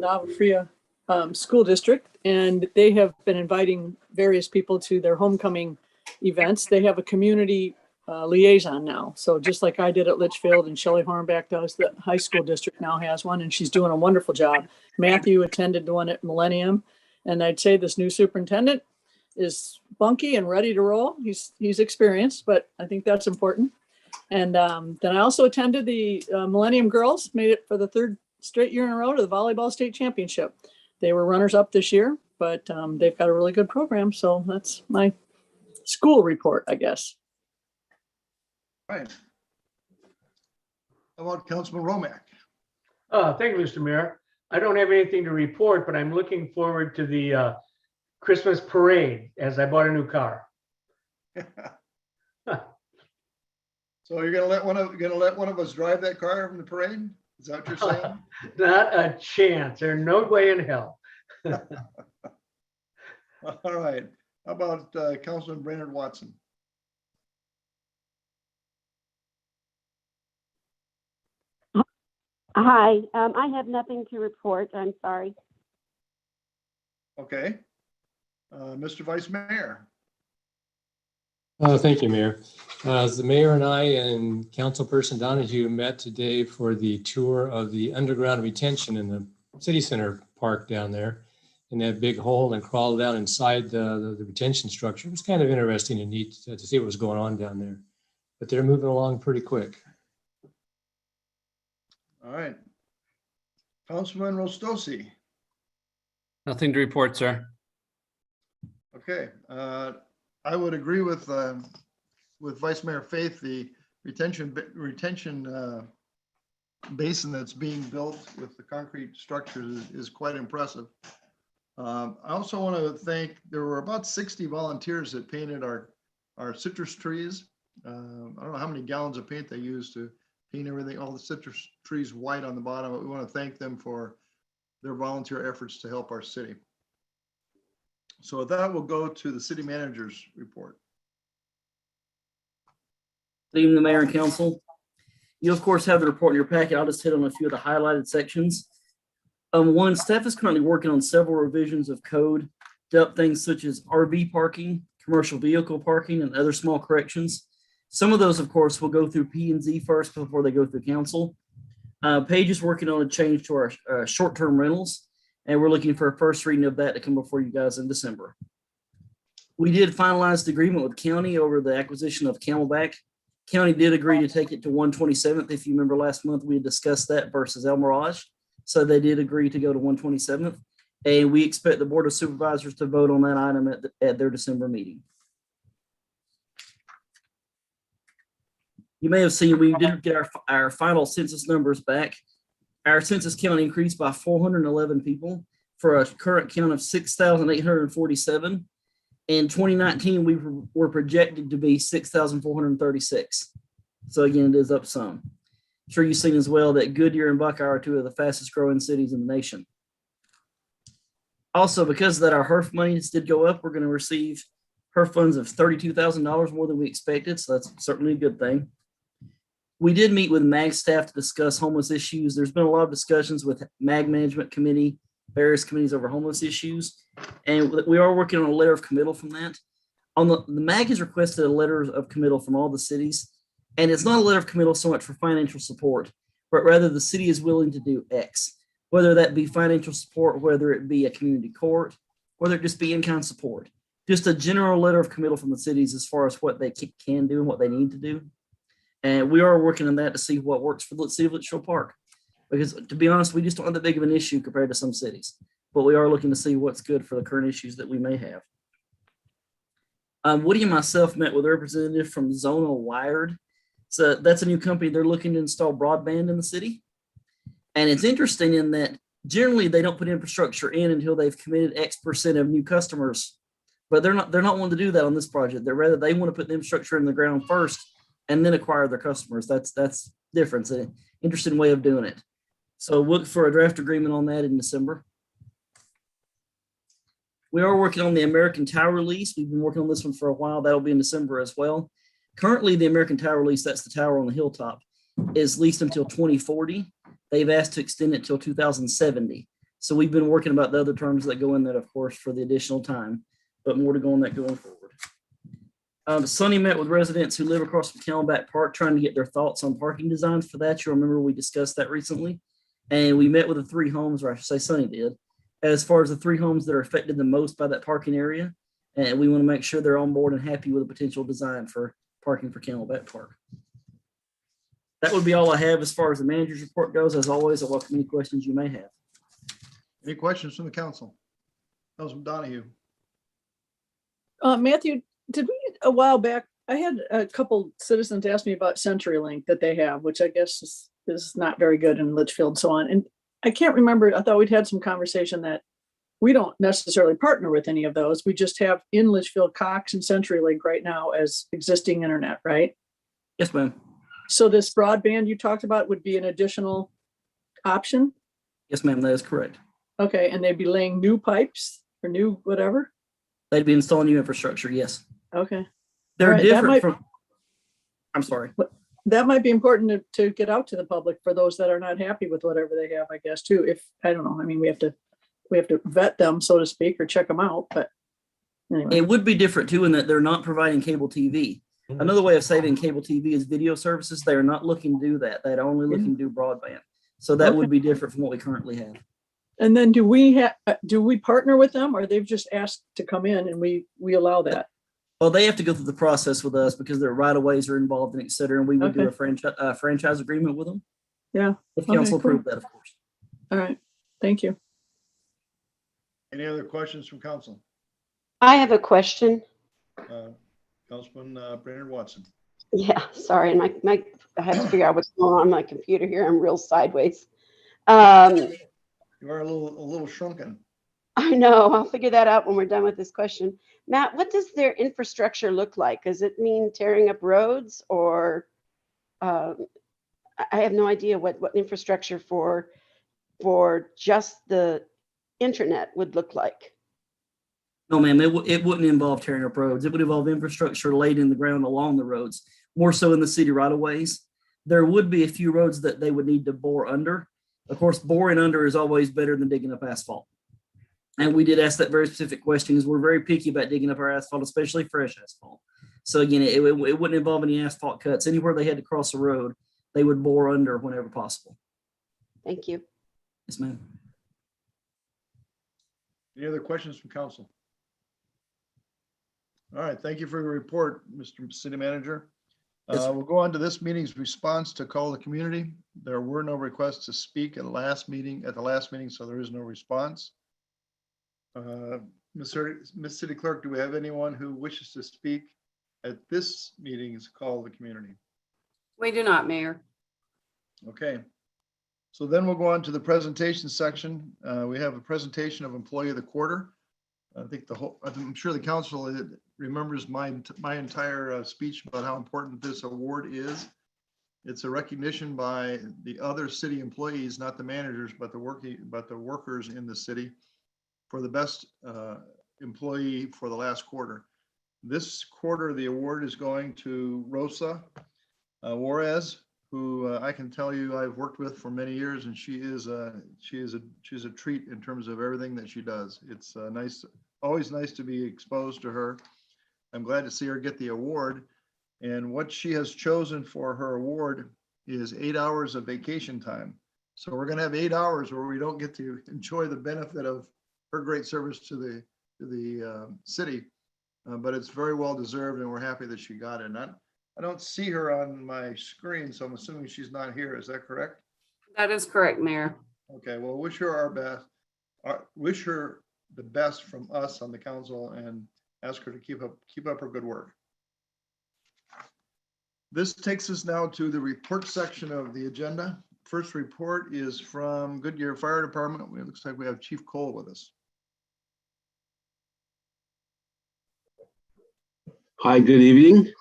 Nava Freya School District, and they have been inviting various people to their homecoming events. They have a community liaison now. So just like I did at Litchfield and Shelley Hornback does, the high school district now has one, and she's doing a wonderful job. Matthew attended the one at Millennium, and I'd say this new superintendent is bunky and ready to roll. He's experienced, but I think that's important. And then I also attended the Millennium Girls, made it for the third straight year in a row to the volleyball state championship. They were runners up this year, but they've got a really good program. So that's my school report, I guess. Right. How about Councilman Romack? Thank you, Mr. Mayor. I don't have anything to report, but I'm looking forward to the Christmas parade as I bought a new car. So you're gonna let one of us drive that car from the parade? Is that what you're saying? Not a chance. There's no way in hell. All right. How about Councilman Brainerd Watson? Hi, I have nothing to report. I'm sorry. Okay. Mr. Vice Mayor. Thank you, Mayor. The mayor and I and Councilperson Donahue met today for the tour of the underground retention in the city center park down there in that big hole, and crawled down inside the retention structure. It was kind of interesting and neat to see what was going on down there, but they're moving along pretty quick. All right. Councilman Rostosi. Nothing to report, sir. Okay. I would agree with Vice Mayor Faith. The retention basin that's being built with the concrete structures is quite impressive. I also want to thank, there were about 60 volunteers that painted our citrus trees. I don't know how many gallons of paint they used to paint everything, all the citrus trees white on the bottom, but we want to thank them for their volunteer efforts to help our city. So with that, we'll go to the city manager's report. Good evening, Mayor and Council. You, of course, have the report in your packet. I'll just hit on a few of the highlighted sections. One, staff is currently working on several revisions of code to up things such as RV parking, commercial vehicle parking, and other small corrections. Some of those, of course, will go through P&Z first before they go through council. Paige is working on a change to our short-term rentals, and we're looking for a first reading of that to come before you guys in December. We did finalize the agreement with county over the acquisition of Camelback. County did agree to take it to 127th. If you remember last month, we had discussed that versus El Mirage. So they did agree to go to 127th. And we expect the Board of Supervisors to vote on that item at their December meeting. You may have seen we did get our final census numbers back. Our census count increased by 411 people for a current count of 6,847. In 2019, we were projected to be 6,436. So again, it is up some. I'm sure you've seen as well that Goodyear and Buckeye are two of the fastest growing cities in the nation. Also, because of that, our Herf monies did go up. We're going to receive Herf funds of $32,000 more than we expected. So that's certainly a good thing. We did meet with MAG staff to discuss homeless issues. There's been a lot of discussions with MAG Management Committee, various committees over homeless issues, and we are working on a letter of committal from that. The MAG has requested a letter of committal from all the cities, and it's not a letter of committal so much for financial support, but rather the city is willing to do X, whether that be financial support, whether it be a community court, whether it just be in-kind support. Just a general letter of committal from the cities as far as what they can do and what they need to do. And we are working on that to see what works for the city of Litchfield Park. Because to be honest, we just don't have that big of an issue compared to some cities. But we are looking to see what's good for the current issues that we may have. Woody and myself met with a representative from Zonal Wired. So that's a new company. They're looking to install broadband in the city. And it's interesting in that generally they don't put infrastructure in until they've committed X% of new customers. But they're not wanting to do that on this project. They want to put the infrastructure in the ground first and then acquire their customers. That's different. It's an interesting way of doing it. So look for a draft agreement on that in December. We are working on the American Tower lease. We've been working on this one for a while. That'll be in December as well. Currently, the American Tower lease, that's the tower on the hilltop, is leased until 2040. They've asked to extend it till 2070. So we've been working about the other terms that go in that, of course, for the additional time, but more to go on that going forward. Sonny met with residents who live across from Camelback Park, trying to get their thoughts on parking designs for that. You remember we discussed that recently. And we met with the 3 homes, or I should say Sonny did, as far as the 3 homes that are affected the most by that parking area. And we want to make sure they're on board and happy with a potential design for parking for Camelback Park. That would be all I have as far as the manager's report goes. As always, I welcome any questions you may have. Any questions from the council? Councilman Donahue. Matthew, did we, a while back, I had a couple citizens ask me about CenturyLink that they have, which I guess is not very good in Litchfield and so on. And I can't remember, I thought we'd had some conversation that we don't necessarily partner with any of those. We just have in Litchfield, Cox and CenturyLink right now as existing internet, right? Yes, ma'am. So this broadband you talked about would be an additional option? Yes, ma'am, that is correct. Okay, and they'd be laying new pipes or new whatever? They'd be installing new infrastructure, yes. Okay. They're All right, that different might- from, I'm sorry. That might be important to get out to the public for those that are not happy with whatever they have, I guess, too. If, I don't know, I mean, we have to vet them, so to speak, or check them out, but anyway. It would be different too in that they're not providing cable TV. Another way of saving cable TV is video services. They are not looking to do that. They're only looking to do broadband. So that would be different from what we currently have. And then do we partner with them, or they've just asked to come in and we allow that? Well, they have to go through the process with us because their right of ways are involved and et cetera. And we would do a franchise agreement with them. Yeah. If council cool. approved that, of course. All right. Thank you. Any other questions from council? I have a question. Councilman Brainerd Watson. Yeah, sorry, I have to figure out what's going on my computer here. I'm real sideways. You are a little shrunken. I know. I'll figure that out when we're done with this question. Matt, what does their infrastructure look like? Does it mean tearing up roads, or I have no idea what infrastructure for just the internet would look like. No, ma'am, it wouldn't involve tearing up roads. It would involve infrastructure laid in the ground along the roads, more so in the city right of ways. There would be a few roads that they would need to bore under. Of course, boring under is always better than digging up asphalt. And we did ask that very specific question because we're very picky about digging up our asphalt, especially fresh asphalt. So again, it wouldn't involve any asphalt cuts. Anywhere they had to cross the road, they would bore under whenever possible. Thank you. Yes, ma'am. Any other questions from council? All right, thank you for your report, Mr. City Manager. Yes, sir. We'll go on to this meeting's response to call the community. There were no requests to speak at the last meeting, so there is no response. Ms. City Clerk, do we have anyone who wishes to speak at this meeting's call the community? We do not, Mayor. Okay. So then we'll go on to the presentation section. We have a presentation of Employee of the Quarter. I think I'm sure the council remembers my entire speech about how important this award is. It's a recognition by the other city employees, not the managers, but the workers in the city for the best employee for the last quarter. This quarter, the award is going to Rosa Juarez, who I can tell you I've worked with for many years, and she's a treat in terms of everything that she does. It's always nice to be exposed to her. I'm glad to see her get the award. And what she has chosen for her award is 8 hours of vacation time. So we're going to have 8 hours where we don't get to enjoy the benefit of her great service to the city, but it's very well deserved, and we're happy that she got it. And I don't see her on my screen, so I'm assuming she's not here. Is that correct? That is correct, Mayor. Okay, well, wish her our best. Wish her the best from us on the council, and ask her to keep up her good work. This takes us now to the report section of the agenda. First report is from Goodyear Fire Department. It looks like we have Chief Cole with us. Hi, good evening.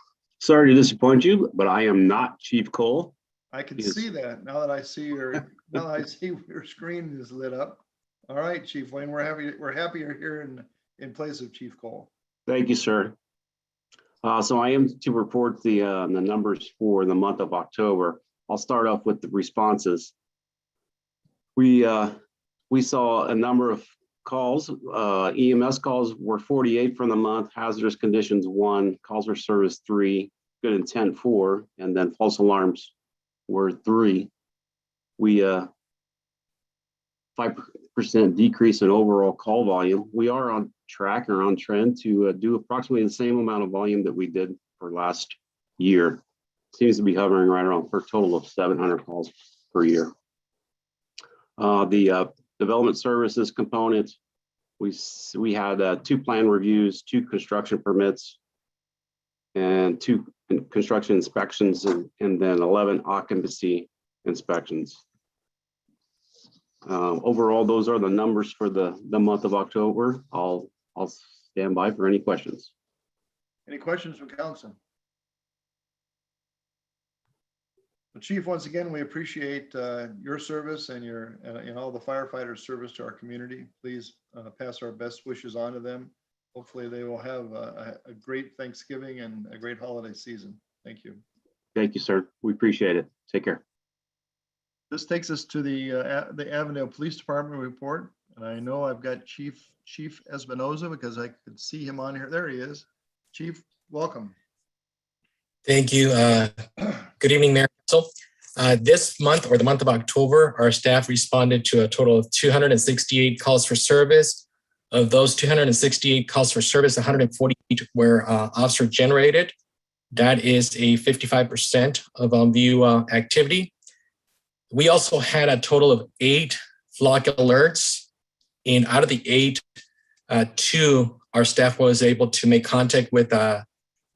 Sorry to disappoint you, but I am not Chief Cole. I can Yes. see that now that I see your your screen is lit up. All right, Chief Wayne, we're happy you're here in place of Chief Cole. Thank you, sir. So I am to report the numbers for the month of October. I'll start off with the responses. We We saw a number of calls. EMS calls were 48 for the month, hazardous conditions 1, calls for service 3, good intent 4, and then false alarms were 3. We 5% decrease in overall call volume. We are on track or on trend to do approximately the same amount of volume that we did for last year. Seems to be hovering right around for a total of 700 calls per year. The development services component, we had 2 plan reviews, 2 construction permits, and 2 construction inspections, and then 11 occupancy inspections. Overall, those are the numbers for the month of October. I'll stand by for any questions. Any questions from council? Well, Chief, once again, we appreciate your service and your and all the firefighters' service to our community. Please pass our best wishes on to them. Hopefully they will have a great Thanksgiving and a great holiday season. Thank you. Thank you, sir. We appreciate it. Take care. This takes us to the Avondale Police Department report. And I know I've got Chief Espinoza because I could see him on here. There he is. Chief, welcome. Thank you. Good evening, Mayor. Council. This month, or the month of October, our staff responded to a total of 268 calls for service. Of those 268 calls for service, 148 were officer generated. That is a 55% of on-view activity. We also had a total of 8 flock alerts, and out of the 8, 2, our staff was able to make contact with the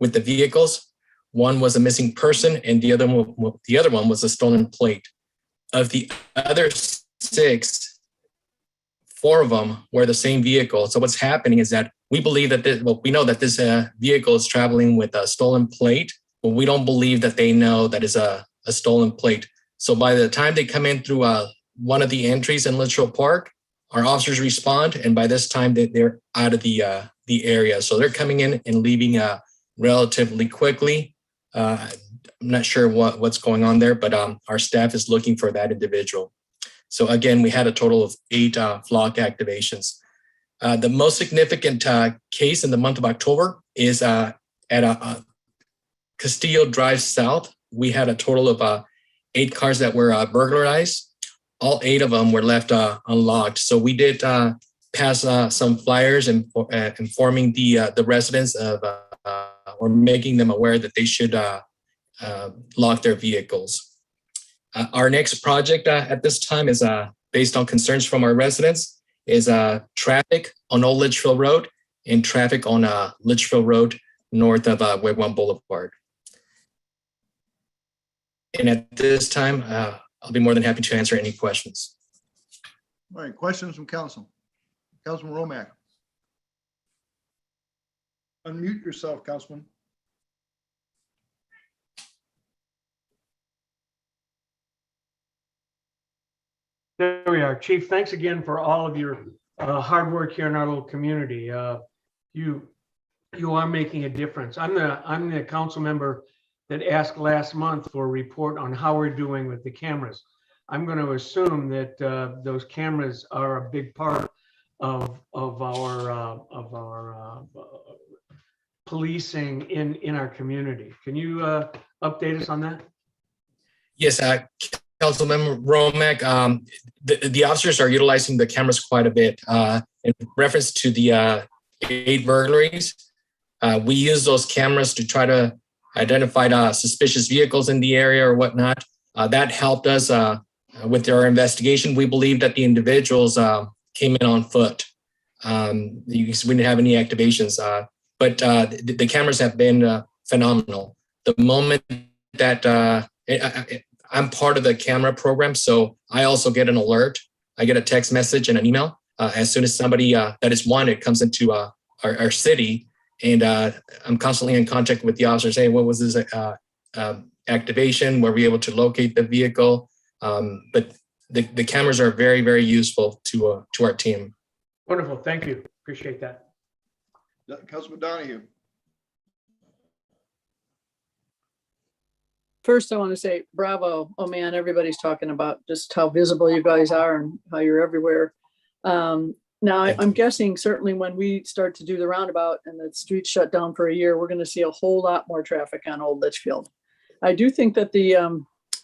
vehicles. One was a missing person, and the other one was a stolen plate. Of the other 6, 4 of them were the same vehicle. So what's happening is that we believe that we know that this vehicle is traveling with a stolen plate, but we don't believe that they know that is a stolen plate. So by the time they come in through one of the entries in Litchfield Park, our officers respond, and by this time they're out of the area. So they're coming in and leaving relatively quickly. I'm not sure what's going on there, but our staff is looking for that individual. So again, we had a total of 8 flock activations. The most significant case in the month of October is at Castillo Drive South. We had a total of 8 cars that were burglarized. All 8 of them were left unlocked. So we did pass some flyers and informing the residents of or making them aware that they should lock their vehicles. Our next project at this time is based on concerns from our residents is traffic on Old Litchfield Road and traffic on Litchfield Road north of Wigwam Boulevard. And at this time, I'll be more than happy to answer any questions. All right, questions from council. Councilman Romack. Unmute yourself, Councilman. There we are. Chief, thanks again for all of your hard work here in our little community. You are making a difference. I'm the council member that asked last month for a report on how we're doing with the cameras. I'm going to assume that those cameras are a big part of our policing in our community. Can you update us on that? Yes, Councilmember Romack, the officers are utilizing the cameras quite a bit. In reference to the 8 burglaries, we use those cameras to try to identify suspicious vehicles in the area or whatnot. That helped us with our investigation. We believe that the individuals came in on foot. We didn't have any activations, but the cameras have been phenomenal. The moment that I'm part of the camera program, so I also get an alert. I get a text message and an email as soon as somebody that is wanted comes into our city, and I'm constantly in contact with the officers. Hey, what was this activation? Were we able to locate the vehicle? But the cameras are very, very useful to our team. Wonderful, thank you. Appreciate that. Councilman Donahue. First, I want to say bravo. Oh man, everybody's talking about just how visible you guys are and how you're everywhere. Now, I'm guessing certainly when we start to do the roundabout and the streets shut down for a year, we're going to see a whole lot more traffic on Old Litchfield. I do think that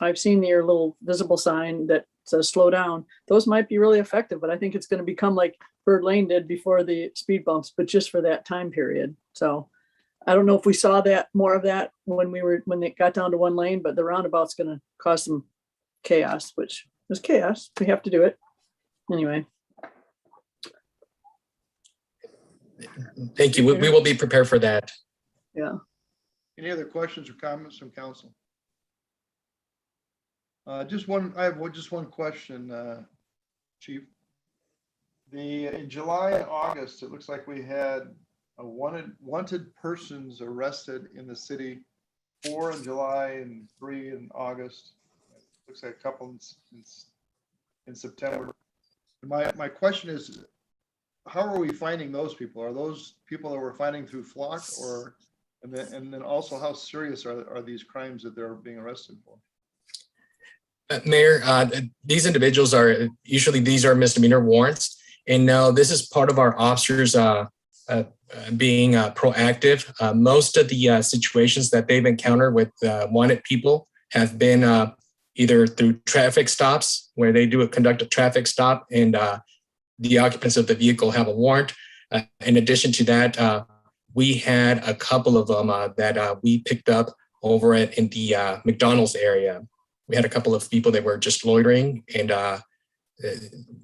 I've seen your little visible sign that says slow down. Those might be really effective, but I think it's going to become like Bird Lane did before the speed bumps, but just for that time period. So I don't know if we saw more of that when it got down to one lane, but the roundabout's going to cause some chaos, which is chaos. We have to do it anyway. Thank you. We will be prepared for that. Yeah. Any other questions or comments from council? I have just one question, Chief. In July and August, it looks like we had a wanted persons arrested in the city, 4 in July and 3 in August. Looks like a couple in September. My question is, how are we finding those people? Are those people that we're finding through flock, and then also how serious are these crimes that they're being arrested for? Mayor, these individuals are usually misdemeanor warrants, and now this is part of our officers being proactive. Most of the situations that they've encountered with wanted people have been either through traffic stops, where they conduct a traffic stop and the occupants of the vehicle have a warrant. In addition to that, we had a couple of them that we picked up over in the McDonald's area. We had a couple of people that were just loitering, and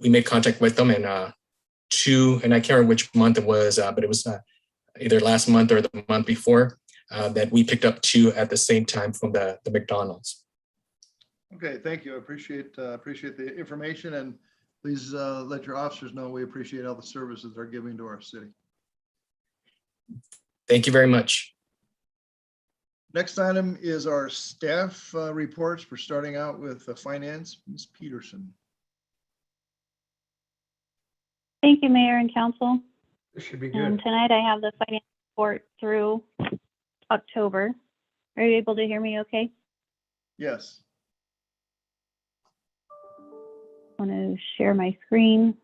we made contact with them. And and I can't remember which month it was, but it was either last month or the month before that we picked up 2 at the same time from the McDonald's. Okay, thank you. I appreciate the information, and please let your officers know we appreciate all the services they're giving to our city. Thank you very much. Next item is our staff reports. We're starting out with finance, Ms. Peterson. Thank you, Mayor and Council. This should be good. Tonight I have the finance report through October. Are you able to hear me okay? Yes. I want to share my screen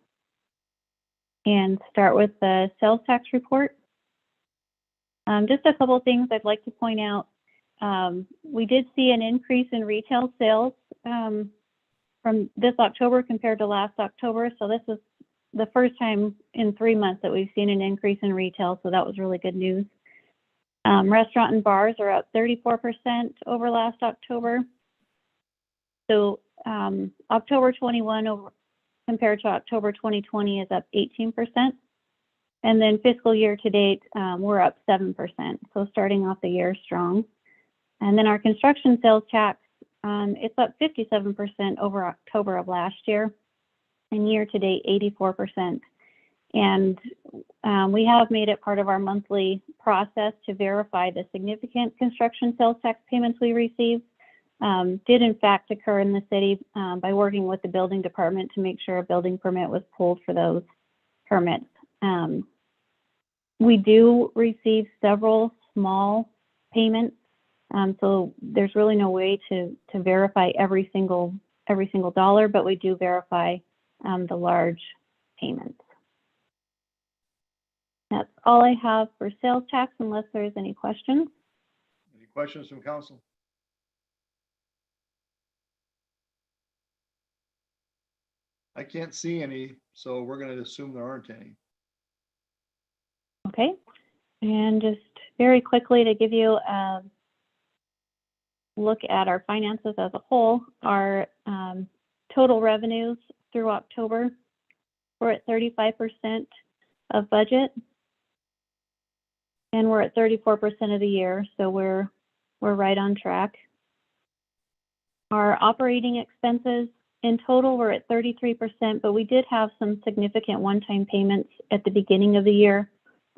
and start with the sales tax report. Just a couple of things I'd like to point out. We did see an increase in retail sales from this October compared to last October. So this is the first time in 3 months that we've seen an increase in retail. So that was really good news. Restaurant and bars are up 34% over last October. So October 21 compared to October 2020 is up 18%. And then fiscal year to date, we're up 7%. So starting off the year strong. And then our construction sales tax, it's up 57% over October of last year, and year to date 84%. And we have made it part of our monthly process to verify the significant construction sales tax payments we receive. Did in fact occur in the city by working with the building department to make sure a building permit was pulled for those permits. We do receive several small payments, so there's really no way to verify every single dollar, but we do verify the large payments. That's all I have for sales tax, unless there's any questions. Any questions from council? I can't see any, so we're going to assume there aren't any. Okay, and just very quickly to give you a look at our finances as a whole, our total revenues through October, we're at 35% of budget, and we're at 34% of the year, so we're right on track. Our operating expenses in total, we're at 33%, but we did have some significant one-time payments at the beginning of the year.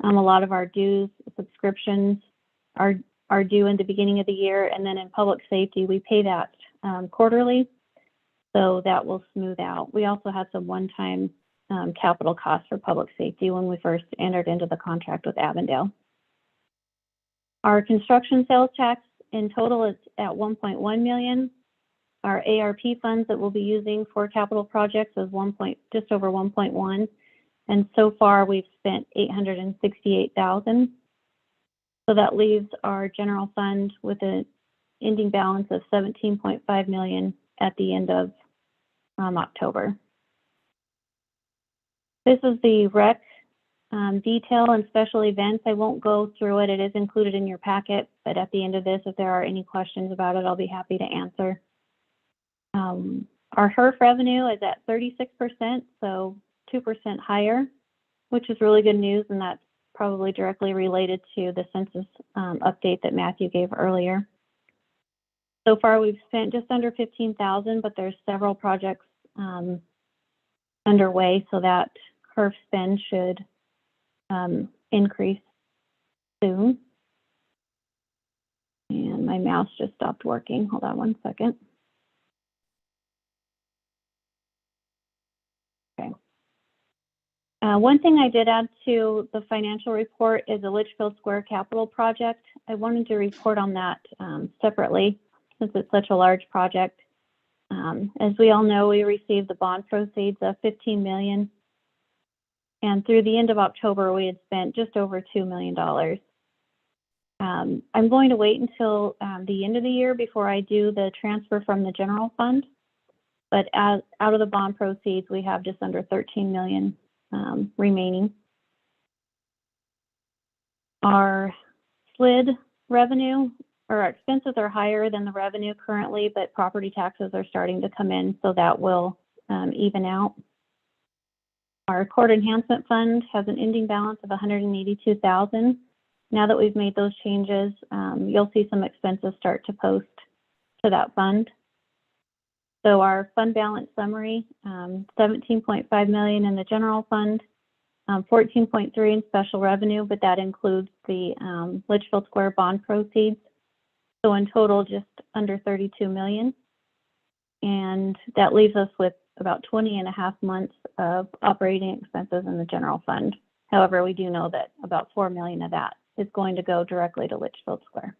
A lot of our dues, subscriptions are due in the beginning of the year, and then in public safety, we pay that quarterly, so that will smooth out. We also had some one-time capital costs for public safety when we first entered into the contract with Avondale. Our construction sales tax in total is at $1.1 million. our ARP funds that we'll be using for capital projects is just over 1.1. And so far we've spent 868,000. So that leaves our general fund with an ending balance of 17.5 million at the end of October. This is the rec detail and special events. I won't go through it. It is included in your packet, but at the end of this, if there are any questions about it, I'll be happy to answer. Our Herf revenue is at 36%, so 2% higher, which is really good news, and that's probably directly related to the census update that Matthew gave earlier. So far, we've spent just under 15,000, but there's several projects underway, so that Herf spend should increase soon. And my mouse just stopped working. Hold on one second. Okay. One thing I did add to the financial report is a Litchfield Square capital project. I wanted to report on that separately since it's such a large project. As we all know, we received the bond proceeds of $15 million. And through the end of October, we had spent just over $2 million. I'm going to wait until the end of the year before I do the transfer from the general fund. But out of the bond proceeds, we have just under 13 million remaining. Our SLID revenue, or our expenses are higher than the revenue currently, but property taxes are starting to come in, so that will even out. Our court enhancement fund has an ending balance of 182,000. Now that we've made those changes, you'll see some expenses start to post to that fund. So our fund balance summary, 17.5 million in the general fund, 14.3 in special revenue, but that includes the Litchfield Square bond proceeds. So in total, just under 32 million. And that leaves us with about 20.5 months of operating expenses in the general fund. However, we do know that about 4 million of that is going to go directly to Litchfield Square.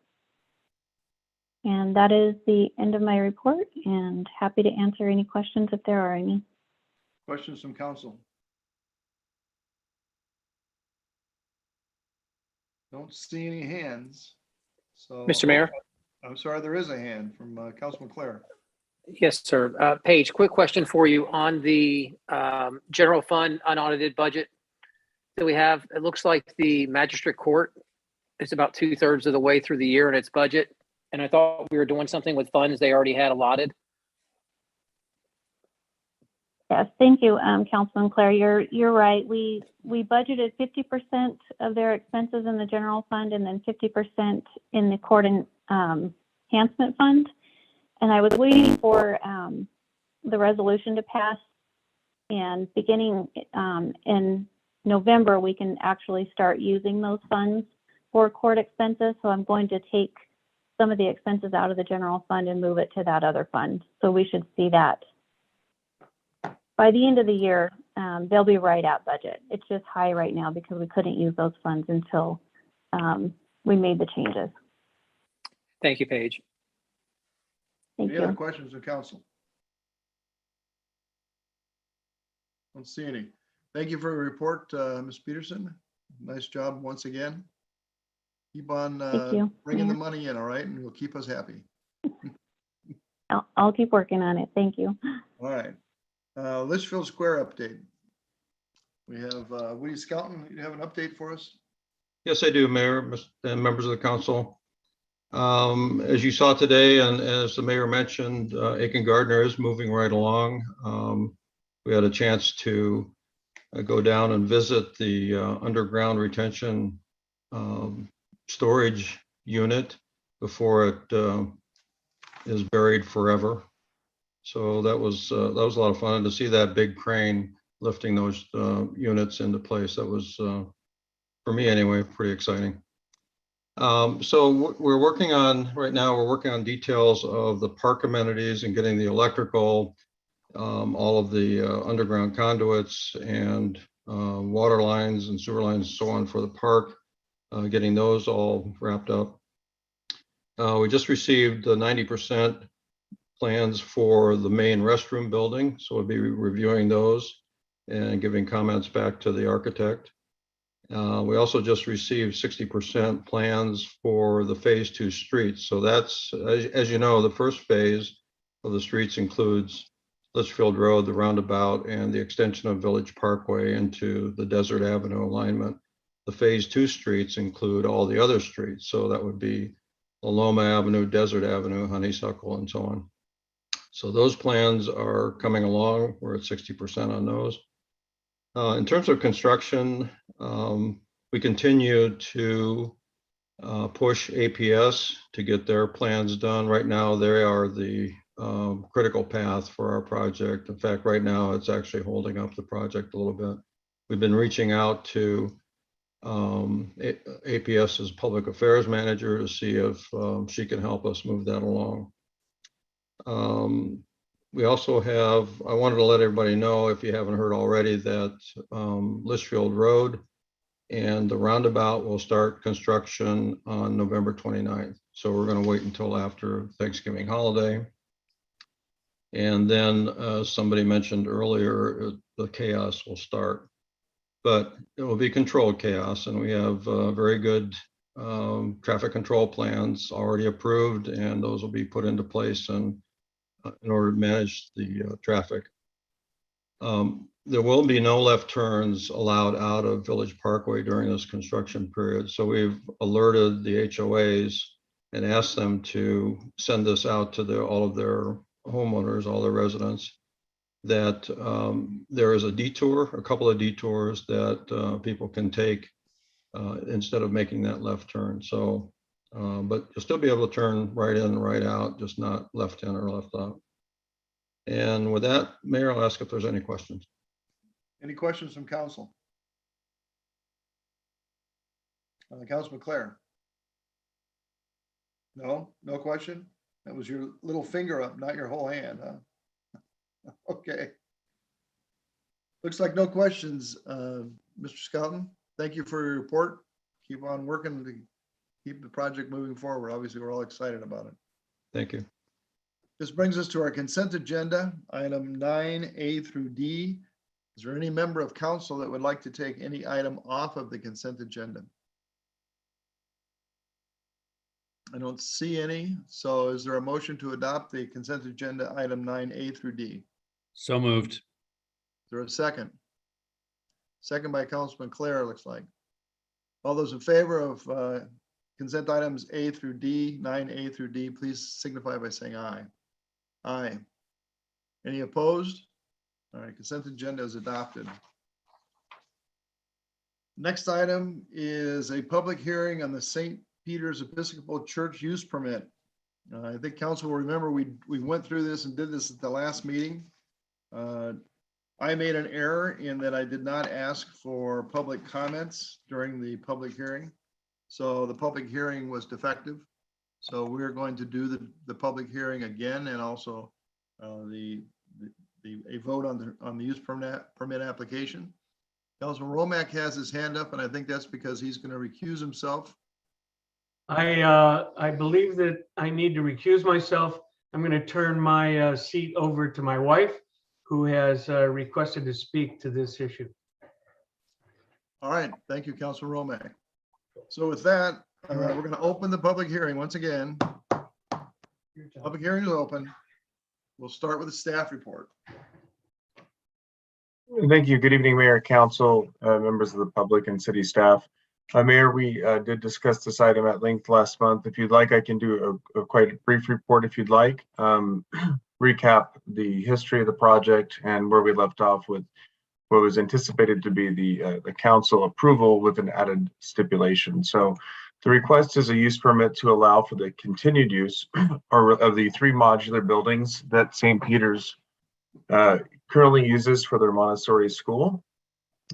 And that is the end of my report, and happy to answer any questions if there are any. Questions from council? Don't see any hands. So, Mr. Mayor? I'm sorry, there is a hand from Councilman Clare. Yes, sir. Paige, quick question for you on the general fund unaudited budget that we have. It looks like the magistrate court is about 2/3 of the way through the year in its budget. And I thought we were doing something with funds they already had allotted. Yes, thank you, Councilman Clare. You're right. We budgeted 50% of their expenses in the general fund and then 50% in the court enhancement fund. And I was waiting for the resolution to pass, and beginning in November, we can actually start using those funds for court expenses. So I'm going to take some of the expenses out of the general fund and move it to that other fund. So we should see that by the end of the year. They'll be right at budget. It's just high right now because we couldn't use those funds until we made the changes. Thank you, Paige. Thank Any you. other questions of council? Don't see any. Thank you for your report, Ms. Peterson. Nice job once again. Keep on Thank you. bringing the Yeah. money in, all right, and you'll keep us happy. I'll keep working on it. Thank you. All right. Litchfield Square update. We have Woody Skelton. You have an update for us? Yes, I do, Mayor and members of the council. As you saw today, and as the mayor mentioned, Aiken Gardner is moving right along. We had a chance to go down and visit the underground retention storage unit before it is buried forever. So that was a lot of fun, and to see that big crane lifting those units into place. That was, for me anyway, pretty exciting. So we're working on, right now, we're working on details of the park amenities and getting the electrical, all of the underground conduits and water lines and sewer lines and so on for the park, getting those all wrapped up. We just received the 90% plans for the main restroom building. So we'll be reviewing those and giving comments back to the architect. We also just received 60% plans for the phase 2 streets. So that's, as you know, the first phase of the streets includes Litchfield Road, the roundabout, and the extension of Village Parkway into the Desert Avenue alignment. The phase 2 streets include all the other streets. So that would be Loma Avenue, Desert Avenue, Honeysuckle, and so on. So those plans are coming along. We're at 60% on those. In terms of construction, we continue to push APS to get their plans done. Right now, they are the critical path for our project. In fact, right now, it's actually holding up the project a little bit. We've been reaching out to APS's public affairs manager to see if she can help us move that along. We also have, I wanted to let everybody know, if you haven't heard already, that Litchfield Road and the roundabout will start construction on November 29th. So we're going to wait until after Thanksgiving holiday. And then somebody mentioned earlier, the chaos will start, but it will be controlled chaos. And we have very good traffic control plans already approved, and those will be put into place and in order to manage the traffic. There will be no left turns allowed out of Village Parkway during this construction period. So we've alerted the HOAs and asked them to send this out to all of their homeowners, all their residents, that there is a detour, a couple of detours that people can take instead of making that left turn. So but you'll still be able to turn right in and right out, just not left in or left out. And with that, Mayor, I'll ask if there's any questions. Any questions from council? Councilman Clare? No question? That was your little finger up, not your whole hand, huh? Okay. Looks like no questions. Mr. Skelton, thank you for your report. Keep on working to keep the project moving forward. Obviously, we're all excited about it. Thank you. This brings us to our consent agenda, item 9A through D. Is there any member of council that would like to take any item off of the consent agenda? I don't see any. So is there a motion to adopt the consent agenda item 9A through D? So moved. Is there a second? Second by Councilman Clare, looks like. All those in favor of consent items A through D, 9A through D, please signify by saying aye. Aye. Any opposed? All right, consent agenda is adopted. Next item is a public hearing on the St. Peter's Episcopal Church use permit. I think council will remember we went through this and did this at the last meeting. I made an error in that I did not ask for public comments during the public hearing. So the public hearing was defective. So we're going to do the public hearing again, and also a vote on the use permit application. Councilman Romack has his hand up, and I think that's because he's going to recuse himself. I believe that I need to recuse myself. I'm going to turn my seat over to my wife, who has requested to speak to this issue. All right, thank you, Councilman Romack. So with that, we're going to open the public hearing once again. Public hearing is open. We'll start with the staff report. Thank you. Good evening, Mayor, Council, members of the public, and city staff. Mayor, we did discuss this item at length last month. If you'd like, I can do a quite brief report if you'd like. Recap the history of the project and where we left off with what was anticipated to be the council approval with an added stipulation. So the request is a use permit to allow for the continued use of the 3 modular buildings that St. Peter's currently uses for their Montessori school.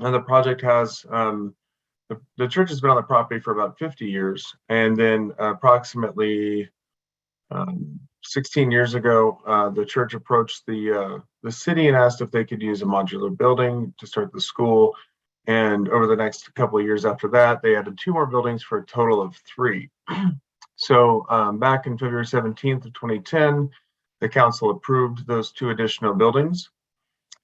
And the project has, the church has been on the property for about 50 years. And then approximately 16 years ago, the church approached the city and asked if they could use a modular building to start the school. And over the next couple of years after that, they added 2 more buildings for a total of 3. So back in February 17th of 2010, the council approved those 2 additional buildings.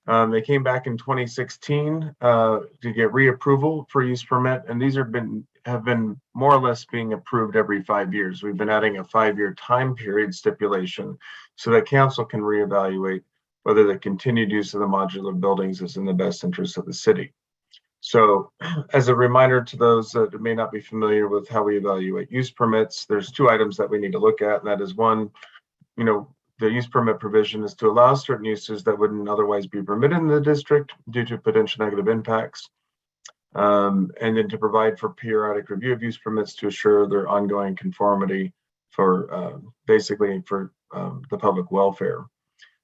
They came back in 2016 to get reapproval for use permit, and these have been more or less being approved every 5 years. We've been adding a 5-year time period stipulation so that council can reevaluate whether the continued use of the modular buildings is in the best interest of the city. So as a reminder to those that may not be familiar with how we evaluate use permits, there's 2 items that we need to look at, and that is one, the use permit provision is to allow certain uses that wouldn't otherwise be permitted in the district due to potential negative impacts. And then to provide for periodic review of use permits to assure their ongoing conformity for basically for the public welfare.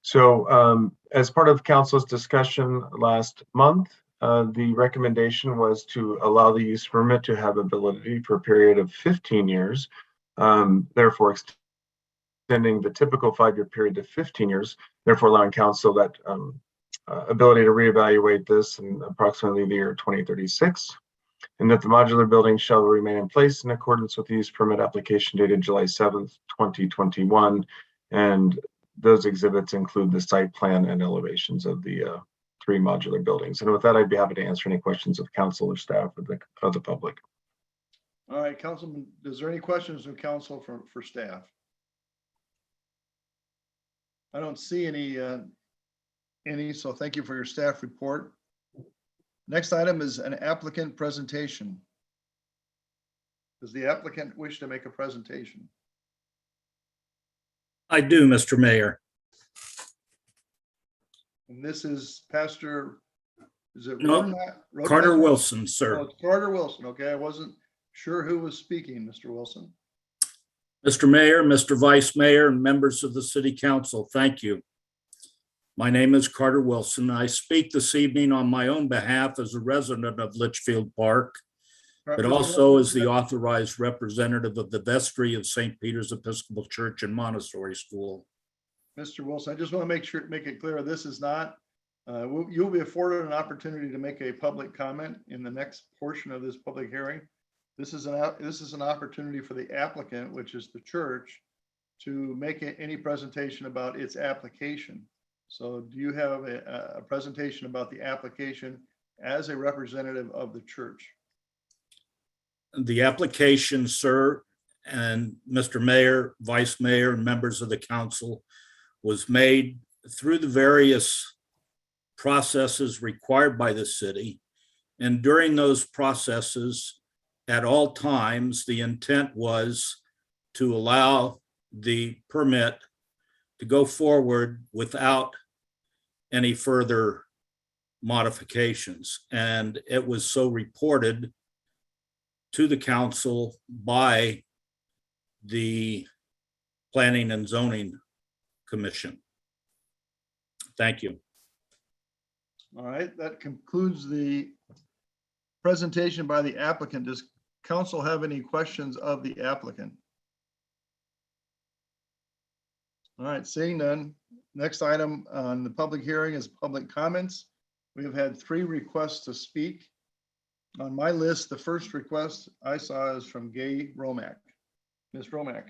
So as part of council's discussion last month, the recommendation was to allow the use permit to have validity for a period of 15 years, therefore extending the typical 5-year period to 15 years, therefore allowing council that ability to reevaluate this in approximately the year 2036, and that the modular building shall remain in place in accordance with the use permit application dated July 7th, 2021. And those exhibits include the site plan and elevations of the 3 modular buildings. And with that, I'd be happy to answer any questions of council or staff of the public. All right, Councilman, is there any questions of council for staff? I don't see any, so thank you for your staff report. Next item is an applicant presentation. Does the applicant wish to make a presentation? I do, Mr. Mayor. And this is Pastor, is it? No, Carter Wilson, sir. Oh, it's Carter Wilson. Okay, I wasn't sure who was speaking, Mr. Wilson. Mr. Mayor, Mr. Vice Mayor, and members of the City Council, thank you. My name is Carter Wilson. I speak this evening on my own behalf as a resident of Litchfield Park, but also as the authorized representative of the vestry of St. Peter's Episcopal Church and Montessori School. Mr. Wilson, I just want to make it clear, this is not, you'll be afforded an opportunity to make a public comment in the next portion of this public hearing. This is an opportunity for the applicant, which is the church, to make any presentation about its application. So do you have a presentation about the application as a representative of the church? The application, sir, and Mr. Mayor, Vice Mayor, and members of the council was made through the various processes required by the city. And during those processes, at all times, the intent was to allow the permit to go forward without any further modifications. And it was so reported to the council by the Planning and Zoning Commission. Thank you. All right, that concludes the presentation by the applicant. Does council have any questions of the applicant? All right, seeing none. Next item on the public hearing is public comments. We have had 3 requests to speak. On my list, the first request I saw is from Gay Romack. Ms. Romack.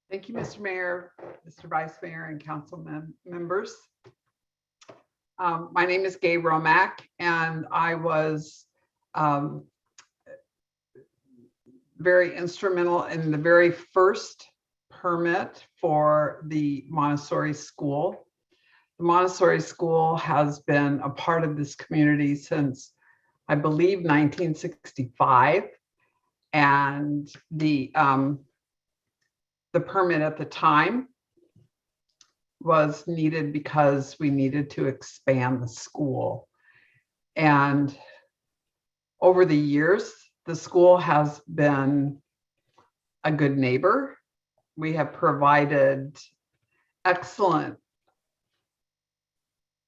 Thank you, Mr. Mayor, Mr. Vice Mayor, and council members. My name is Gay Romack, and I was very instrumental in the very first permit for the Montessori school. The Montessori school has been a part of this community since, I believe, 1965. And the permit at the time was needed because we needed to expand the school. And over the years, the school has been a good neighbor. We have provided excellent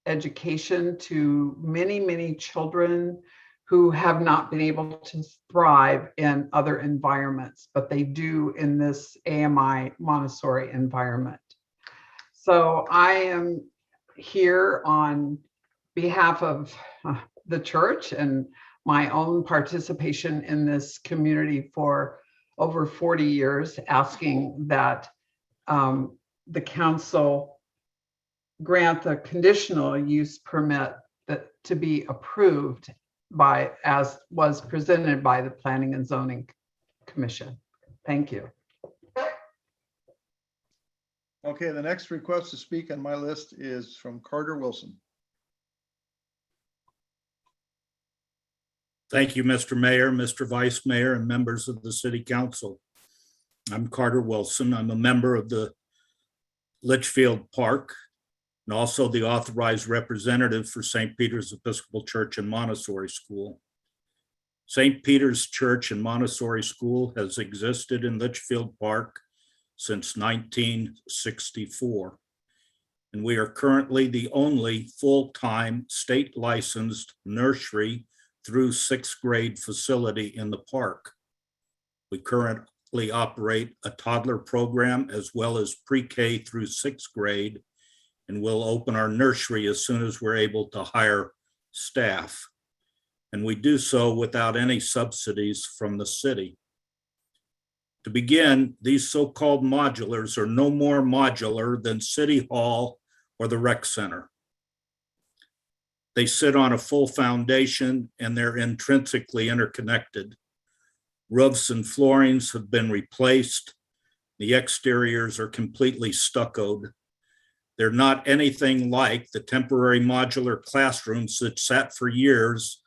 education to many, many children who have not been able to thrive in other environments, but they do in this AMI Montessori environment. So I am here on behalf of the church and my own participation in this community for over 40 years, asking that the council grant the conditional use permit that to be approved by, as was presented by the Planning and Zoning Commission. Thank you. Okay, the next request to speak on my list is from Carter Wilson. Thank you, Mr. Mayor, Mr. Vice Mayor, and members of the City Council. I'm Carter Wilson. I'm a member of the Litchfield Park and also the authorized representative for St. Peter's Episcopal Church and Montessori School. St. Peter's Church and Montessori School has existed in Litchfield Park since 1964. And we are currently the only full-time state licensed nursery through 6th grade facility in the park. We currently operate a toddler program as well as pre-K through 6th grade, and we'll open our nursery as soon as we're able to hire staff. And we do so without any subsidies from the city. To begin, these so-called modulars are no more modular than City Hall or the rec center. They sit on a full foundation and they're intrinsically interconnected. Roofs and floorings have been replaced. The exteriors are completely stuccoed. They're not anything like the temporary modular classrooms that sat for years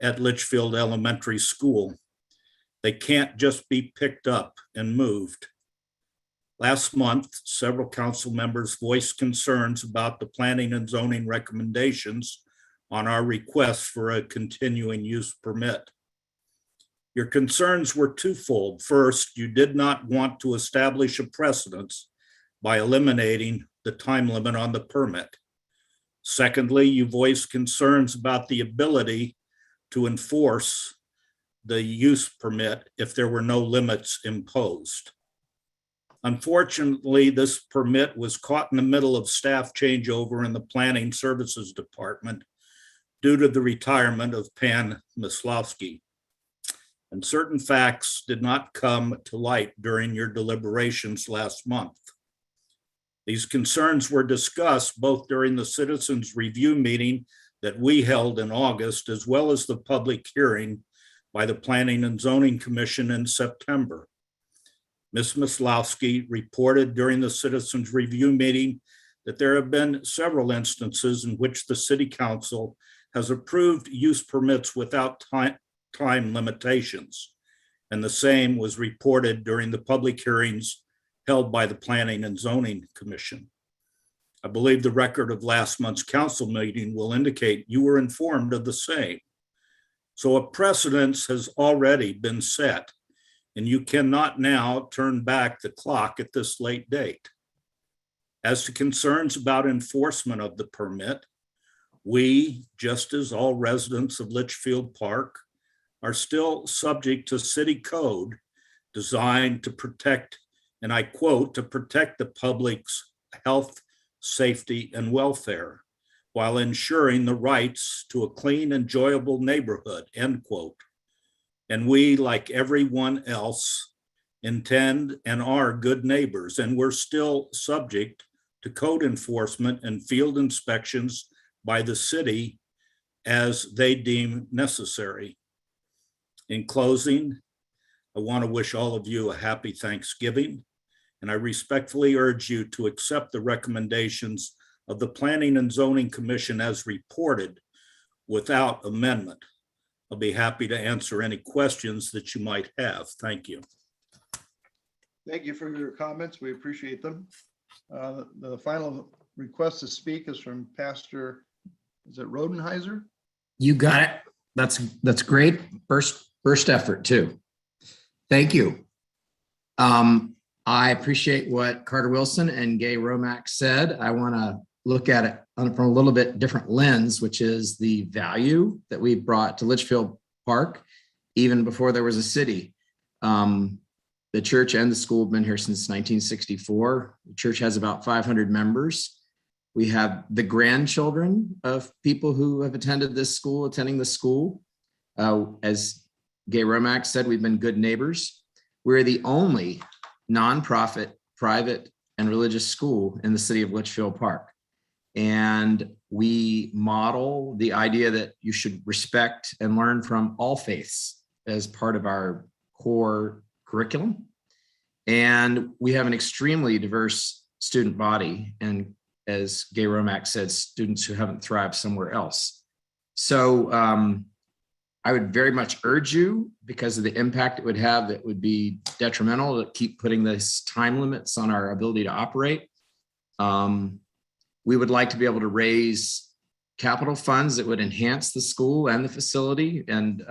at Litchfield Elementary School. They can't just be picked up and moved. Last month, several council members voiced concerns about the planning and zoning recommendations on our request for a continuing use permit. Your concerns were twofold. First, you did not want to establish a precedence by eliminating the time limit on the permit. Secondly, you voiced concerns about the ability to enforce the use permit if there were no limits imposed. Unfortunately, this permit was caught in the middle of staff changeover in the Planning Services Department due to the retirement of Pan Mislowski. And certain facts did not come to light during your deliberations last month. These concerns were discussed both during the citizens review meeting that we held in August, as well as the public hearing by the Planning and Zoning Commission in September. Ms. Mislowski reported during the citizens review meeting that there have been several instances in which the City Council has approved use permits without time limitations. And the same was reported during the public hearings held by the Planning and Zoning Commission. I believe the record of last month's council meeting will indicate you were informed of the same. So a precedence has already been set, and you cannot now turn back the clock at this late date. As to concerns about enforcement of the permit, we, just as all residents of Litchfield Park, are still subject to city code designed to protect, and I quote, to protect the public's health, safety, and welfare, while ensuring the rights to a clean, enjoyable neighborhood, end quote. And we, like everyone else, intend and are good neighbors, and we're still subject to code enforcement and field inspections by the city as they deem necessary. In closing, I want to wish all of you a happy Thanksgiving, and I respectfully urge you to accept the recommendations of the Planning and Zoning Commission as reported without amendment. I'll be happy to answer any questions that you might have. Thank you. Thank you for your comments. We appreciate them. The final request to speak is from Pastor, is it Rodenheiser? You got it. That's great. First effort too. Thank you. I appreciate what Carter Wilson and Gay Romack said. I want to look at it from a little bit different lens, which is the value that we brought to Litchfield Park, even before there was a city. The church and the school have been here since 1964. The church has about 500 members. We have the grandchildren of people who have attending the school. As Gay Romack said, we've been good neighbors. we're the only nonprofit, private, and religious school in the city of Litchfield Park. And we model the idea that you should respect and learn from all faiths as part of our core curriculum. And we have an extremely diverse student body. And as Gay Romack said, students who haven't thrived somewhere else. So I would very much urge you, because of the impact it would have, it would be detrimental to keep putting this time limits on our ability to operate. We would like to be able to raise capital funds that would enhance the school and the facility. And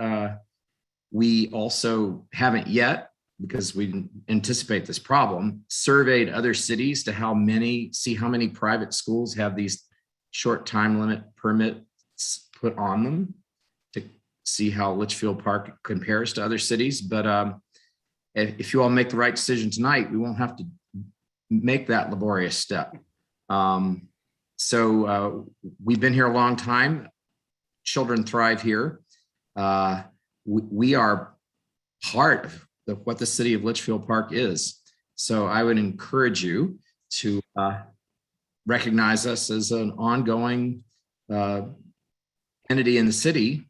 we also haven't yet, because we didn't anticipate this problem, surveyed other cities to see how many private schools have these short time limit permits put on them, to see how Litchfield Park compares to other cities. But if you all make the right decision tonight, we won't have to make that laborious step. So we've been here a long time. Children thrive here. We are part of what the city of Litchfield Park is. So I would encourage you to recognize us as an ongoing entity in the city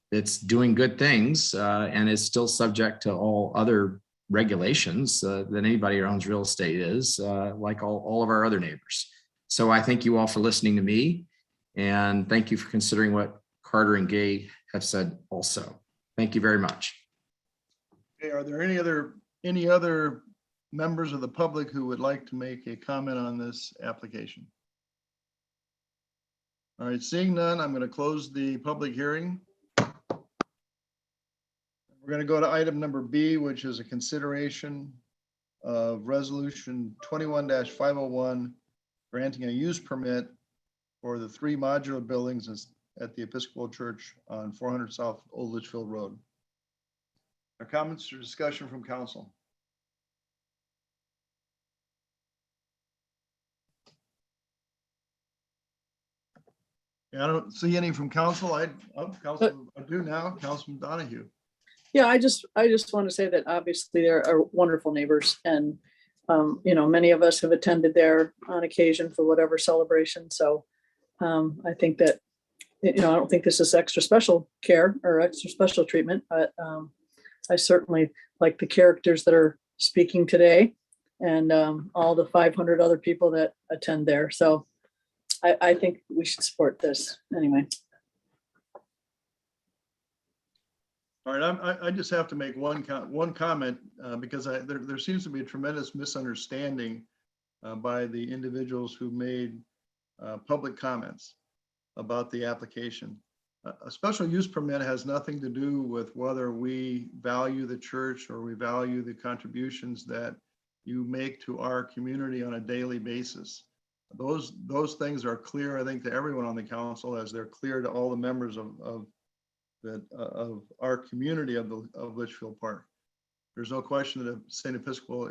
that's doing good things and is still subject to all other regulations that anybody who owns real estate is, like all of our other neighbors. So I thank you all for listening to me, and thank you for considering what Carter and Gay have said also. Thank you very much. Okay, are there any other members of the public who would like to make a comment on this application? All right, seeing none, I'm going to close the public hearing. We're going to go to item number B, which is a consideration of resolution 21-501, granting a use permit for the 3 modular buildings at the Episcopal Church on 400 South Old Litchfield Road. Our comments or discussion from council? Yeah, I don't see any from council. I do now. Councilman Donahue. Yeah, I just want to say that obviously there are wonderful neighbors, and many of us have attended there on occasion for whatever celebration. So I think that, I don't think this is extra special care or extra special treatment, but I certainly like the characters that are speaking today, and all the 500 other people that attend there. So I think we should support this anyway. All right, I just have to make one comment because there seems to be a tremendous misunderstanding by the individuals who made public comments about the application. A special use permit has nothing to do with whether we value the church or we value the contributions that you make to our community on a daily basis. Those things are clear, I think, to everyone on the council, as they're clear to all the members of our community of Litchfield Park. There's no question that St. Episcopal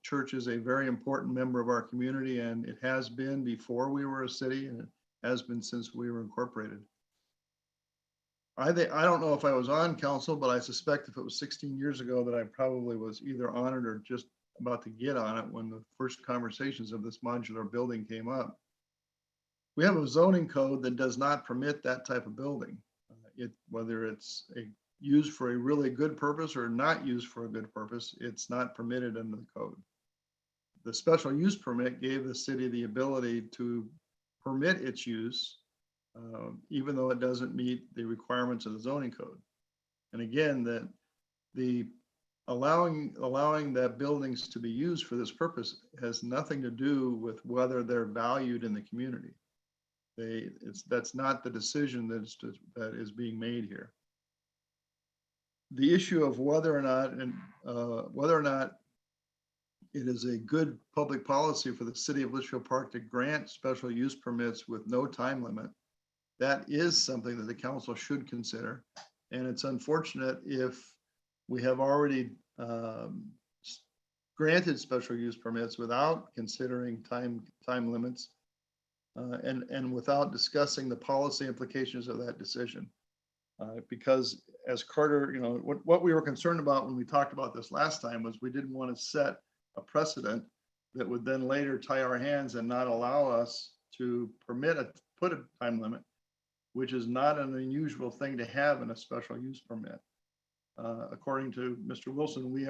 Church is a very important member of our community, and it has been before we were a city, and it has been since we were incorporated. I don't know if I was on council, but I suspect if it was 16 years ago that I probably was either on it or just about to get on it when the first conversations of this modular building came up. We have a zoning code that does not permit that type of building. Whether it's used for a really good purpose or not used for a good purpose, it's not permitted under the code. The special use permit gave the city the ability to permit its use, even though it doesn't meet the requirements of the zoning code. And again, that the allowing that buildings to be used for this purpose has nothing to do with whether they're valued in the community. That's not the decision that is being made here. The issue of whether or not it is a good public policy for the city of Litchfield Park to grant special use permits with no time limit, that is something that the council should consider. And it's unfortunate if we have already granted special use permits without considering time limits. And without discussing the policy implications of that decision. Because as Carter, what we were concerned about when we talked about this last time was we didn't want to set a precedent that would then later tie our hands and not allow us to put a time limit, which is not an unusual thing to have in a special use permit. According to Mr. Wilson, we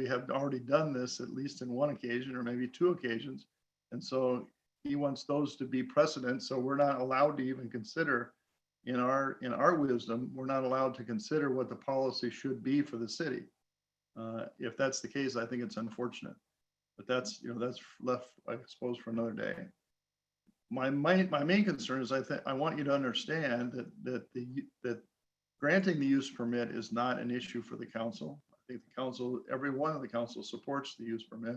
have already done this at least in one occasion or maybe two occasions. And so he wants those to be precedent. So we're not allowed to even consider in our wisdom, we're not allowed to consider what the policy should be for the city. If that's the case, I think it's unfortunate, but that's left, I suppose, for another day. My main concern is I want you to understand that granting the use permit is not an issue for the council. I think the council, every one of the council supports the use permit.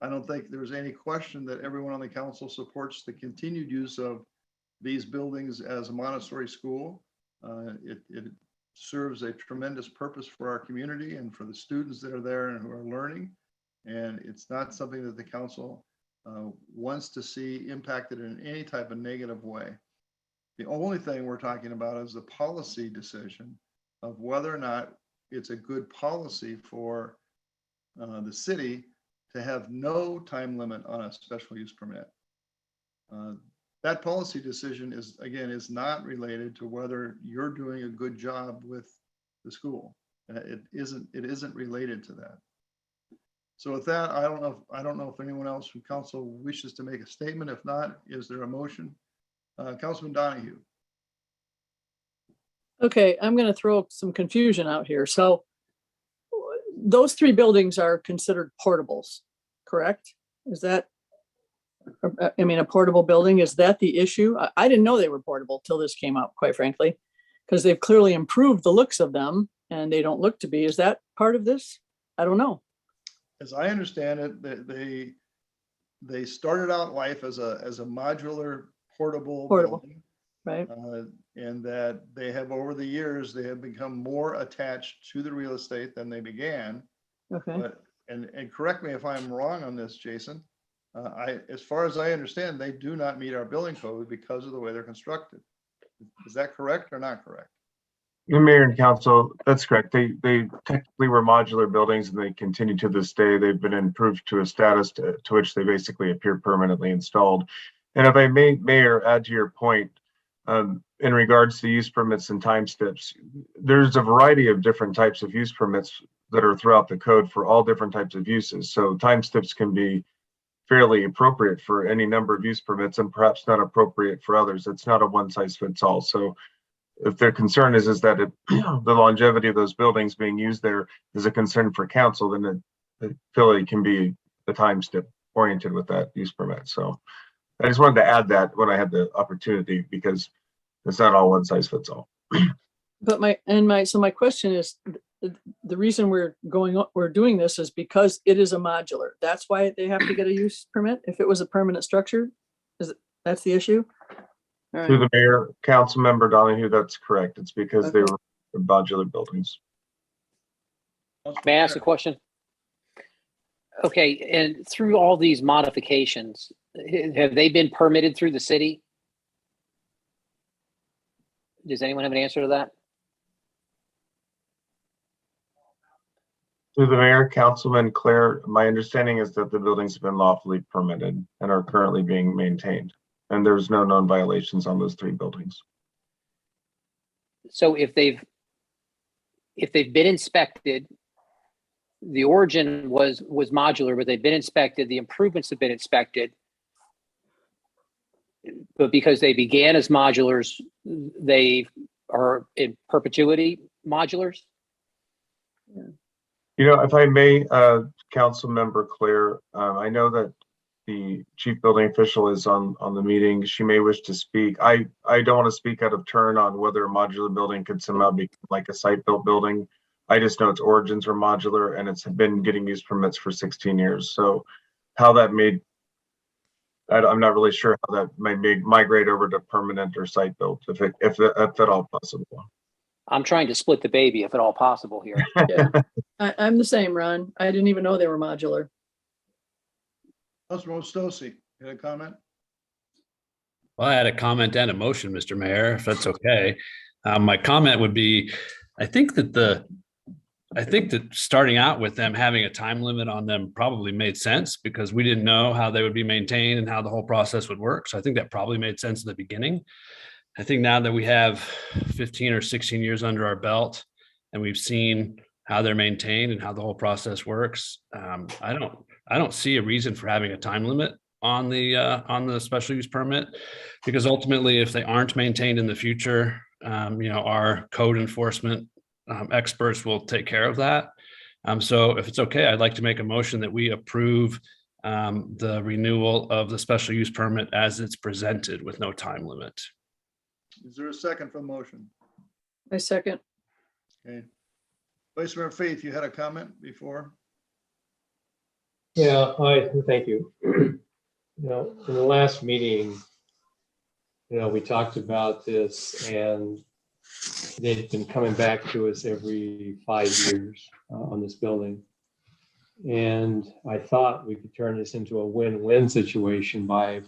I don't think there's any question that everyone on the council supports the continued use of these buildings as a Montessori school. It serves a tremendous purpose for our community and for the students that are there and who are learning. And it's not something that the council wants to see impacted in any type of negative way. The only thing we're talking about is the policy decision of whether or not it's a good policy for the city to have no time limit on a special use permit. That policy decision is not related to whether you're doing a good job with the school. It isn't related to that. So with that, I don't know if anyone else from council wishes to make a statement. If not, is there a motion? Councilman Donahue. Okay, I'm going to throw some confusion out here. So those three buildings are considered portables, correct? Is that, I mean, a portable building, is that the issue? I didn't know they were portable till this came up, quite frankly, because they've clearly improved the looks of them and they don't look to be. Is that part of this? I don't know. As I understand it, they started out life as a modular portable building, right? And that they have, over the years, they have become more attached to the real estate than they began. Okay. But, and correct me if I'm wrong on this, Jason. As far as I understand, they do not meet our building code because of the way they're constructed. Is that correct or not correct? The mayor and council, that's correct. They technically were modular buildings and they continue to this day. They've been improved to a status to which they basically appear permanently installed. And if I may, Mayor, add to your point, in regards to use permits and time steps, there's a variety of different types of use permits that are throughout the code for all different types of uses. So time steps can be fairly appropriate for any number of use permits and perhaps not appropriate for others. It's not a one size fits all. So if their concern is that the longevity of those buildings being used there is a concern for council, then it clearly can be the time step oriented with that use permit. So I just wanted to add that when I had the opportunity, because it's not all one size fits all. But my question is, the reason we're doing this is because it is a modular. That's why they have to get a use permit. If it was a permanent structure, that's the issue? All right. To the mayor, council member Donahue, that's correct. It's because they were modular buildings. May I ask a question? Okay, and through all these modifications, have they been permitted through the city? Does anyone have an answer to that? To the mayor, Councilman Claire, my understanding is that the buildings have been lawfully permitted and are currently being maintained. And there's no known violations on those three buildings. So if they've been inspected, the origin was modular, but they've been inspected, the improvements have been inspected, but because they began as modulars, they are in perpetuity modulars? Yeah. You know, if I may, Council Member Claire, I know that the chief building official is on the meeting. She may wish to speak. I don't want to speak out of turn on whether a modular building could somehow be like a site-built building. I just know its origins are modular and it's been getting use permits for 16 years. So how that made, I'm not really sure how that might migrate over to permanent or site-built, if at all possible. I'm trying to split the baby, if at all possible here. Yeah, I'm the same, Ron. I didn't even know they were modular. Councilman Stossy, you had a comment? Well, I had a comment and a motion, Mr. Mayor, if that's okay. My comment would be, I think that starting out with them having a time limit on them probably made sense because we didn't know how they would be maintained and how the whole process would work. So I think that probably made sense in the beginning. I think now that we have 15 or 16 years under our belt and we've seen how they're maintained and how the whole process works, I don't see a reason for having a time limit on the special use permit, because ultimately, if they aren't maintained in the future, our code enforcement experts will take care of that. So if it's okay, I'd like to make a motion that we approve the renewal of the special use permit as it's presented with no time limit. Is there a second for the motion? I second. Okay. Vice Mayor Faith, you had a comment before? Yeah, thank you. In the last meeting, we talked about this and they've been coming back to us every 5 years on this building. And I thought we could turn this into a win-win situation by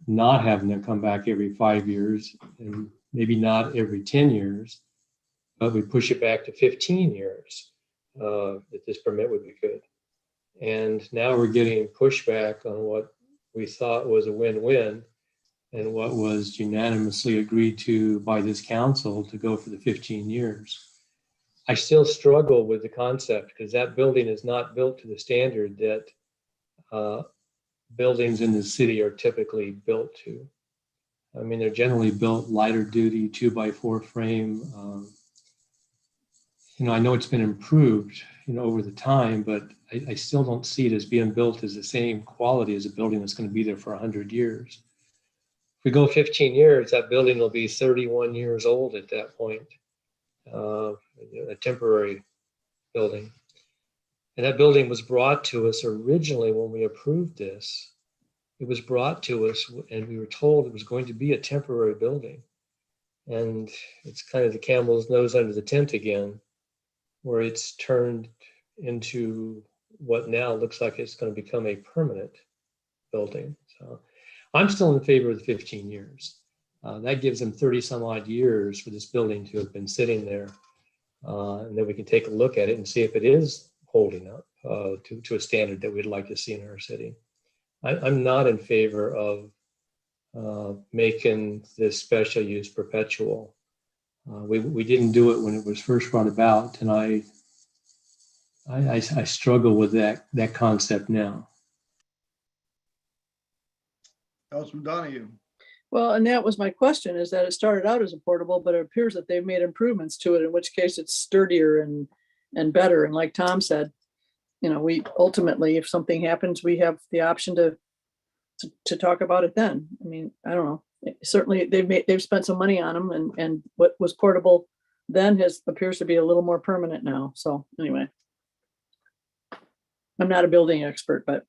not having them come back every 5 years and maybe not every 10 years, but we push it back to 15 years that this permit would be good. And now we're getting pushback on what we thought was a win-win and what was unanimously agreed to by this council to go for the 15 years. I still struggle with the concept because that building is not built to the standard that buildings in the city are typically built to. I mean, they're generally built lighter duty 2x4 frame. I know it's been improved, over the time, but I still don't see it as being built as the same quality as a building that's going to be there for 100 years. If we go 15 years, that building will be 31 years old at that point, a temporary building. And that building was brought to us originally when we approved this. It was brought to us and we were told it was going to be a temporary building. And it's kind of the camel's nose under the tent again, where it's turned into what now looks like it's going to become a permanent building. So I'm still in favor of the 15 years. That gives them 30 some odd years for this building to have been sitting there. And then we can take a look at it and see if it is holding up to a standard that we'd like to see in our city. I'm not in favor of making this special use perpetual. We didn't do it when it was first brought about, and I struggle with that concept now. Councilman Donahue. Well, and that was my question, is that it started out as a portable, but it appears that they've made improvements to it, in which case it's sturdier and better. And like Tom said, we ultimately, if something happens, we have the option to talk about it then. I mean, I don't know. Certainly they've spent some money on them, and what was portable then appears to be a little more permanent now. So anyway, I'm not a building expert, but.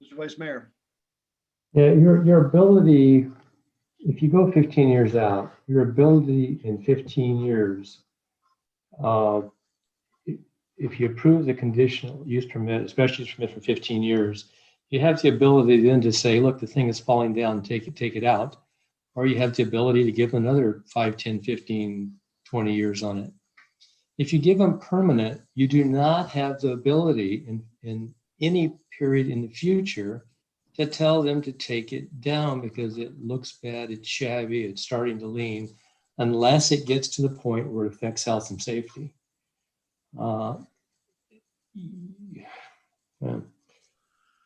Mr. Vice Mayor. Yeah, your ability, if you go 15 years out, your ability in 15 years, if you approve the conditional use permit, especially use permit for 15 years, you have the ability then to say, look, the thing is falling down, take it out. Or you have the ability to give them another 5, 10, 15, 20 years on it. If you give them permanent, you do not have the ability in any period in the future to tell them to take it down because it looks bad, it's shabby, it's starting to lean, unless it gets to the point where it affects health and safety.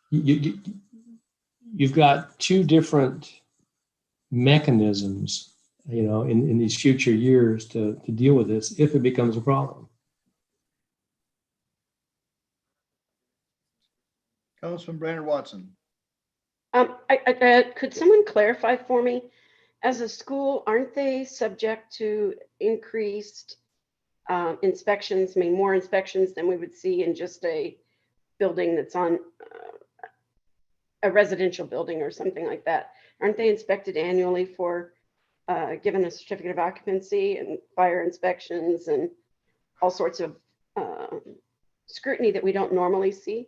You've got two different mechanisms, in these future years to deal with this if it becomes a problem. Councilman Brandon Watson. Could someone clarify for me? As a school, aren't they subject to increased inspections? I mean, more inspections than we would see in just a building that's on a residential building or something like that. Aren't they inspected annually for given a certificate of occupancy and fire inspections and all sorts of scrutiny that we don't normally see?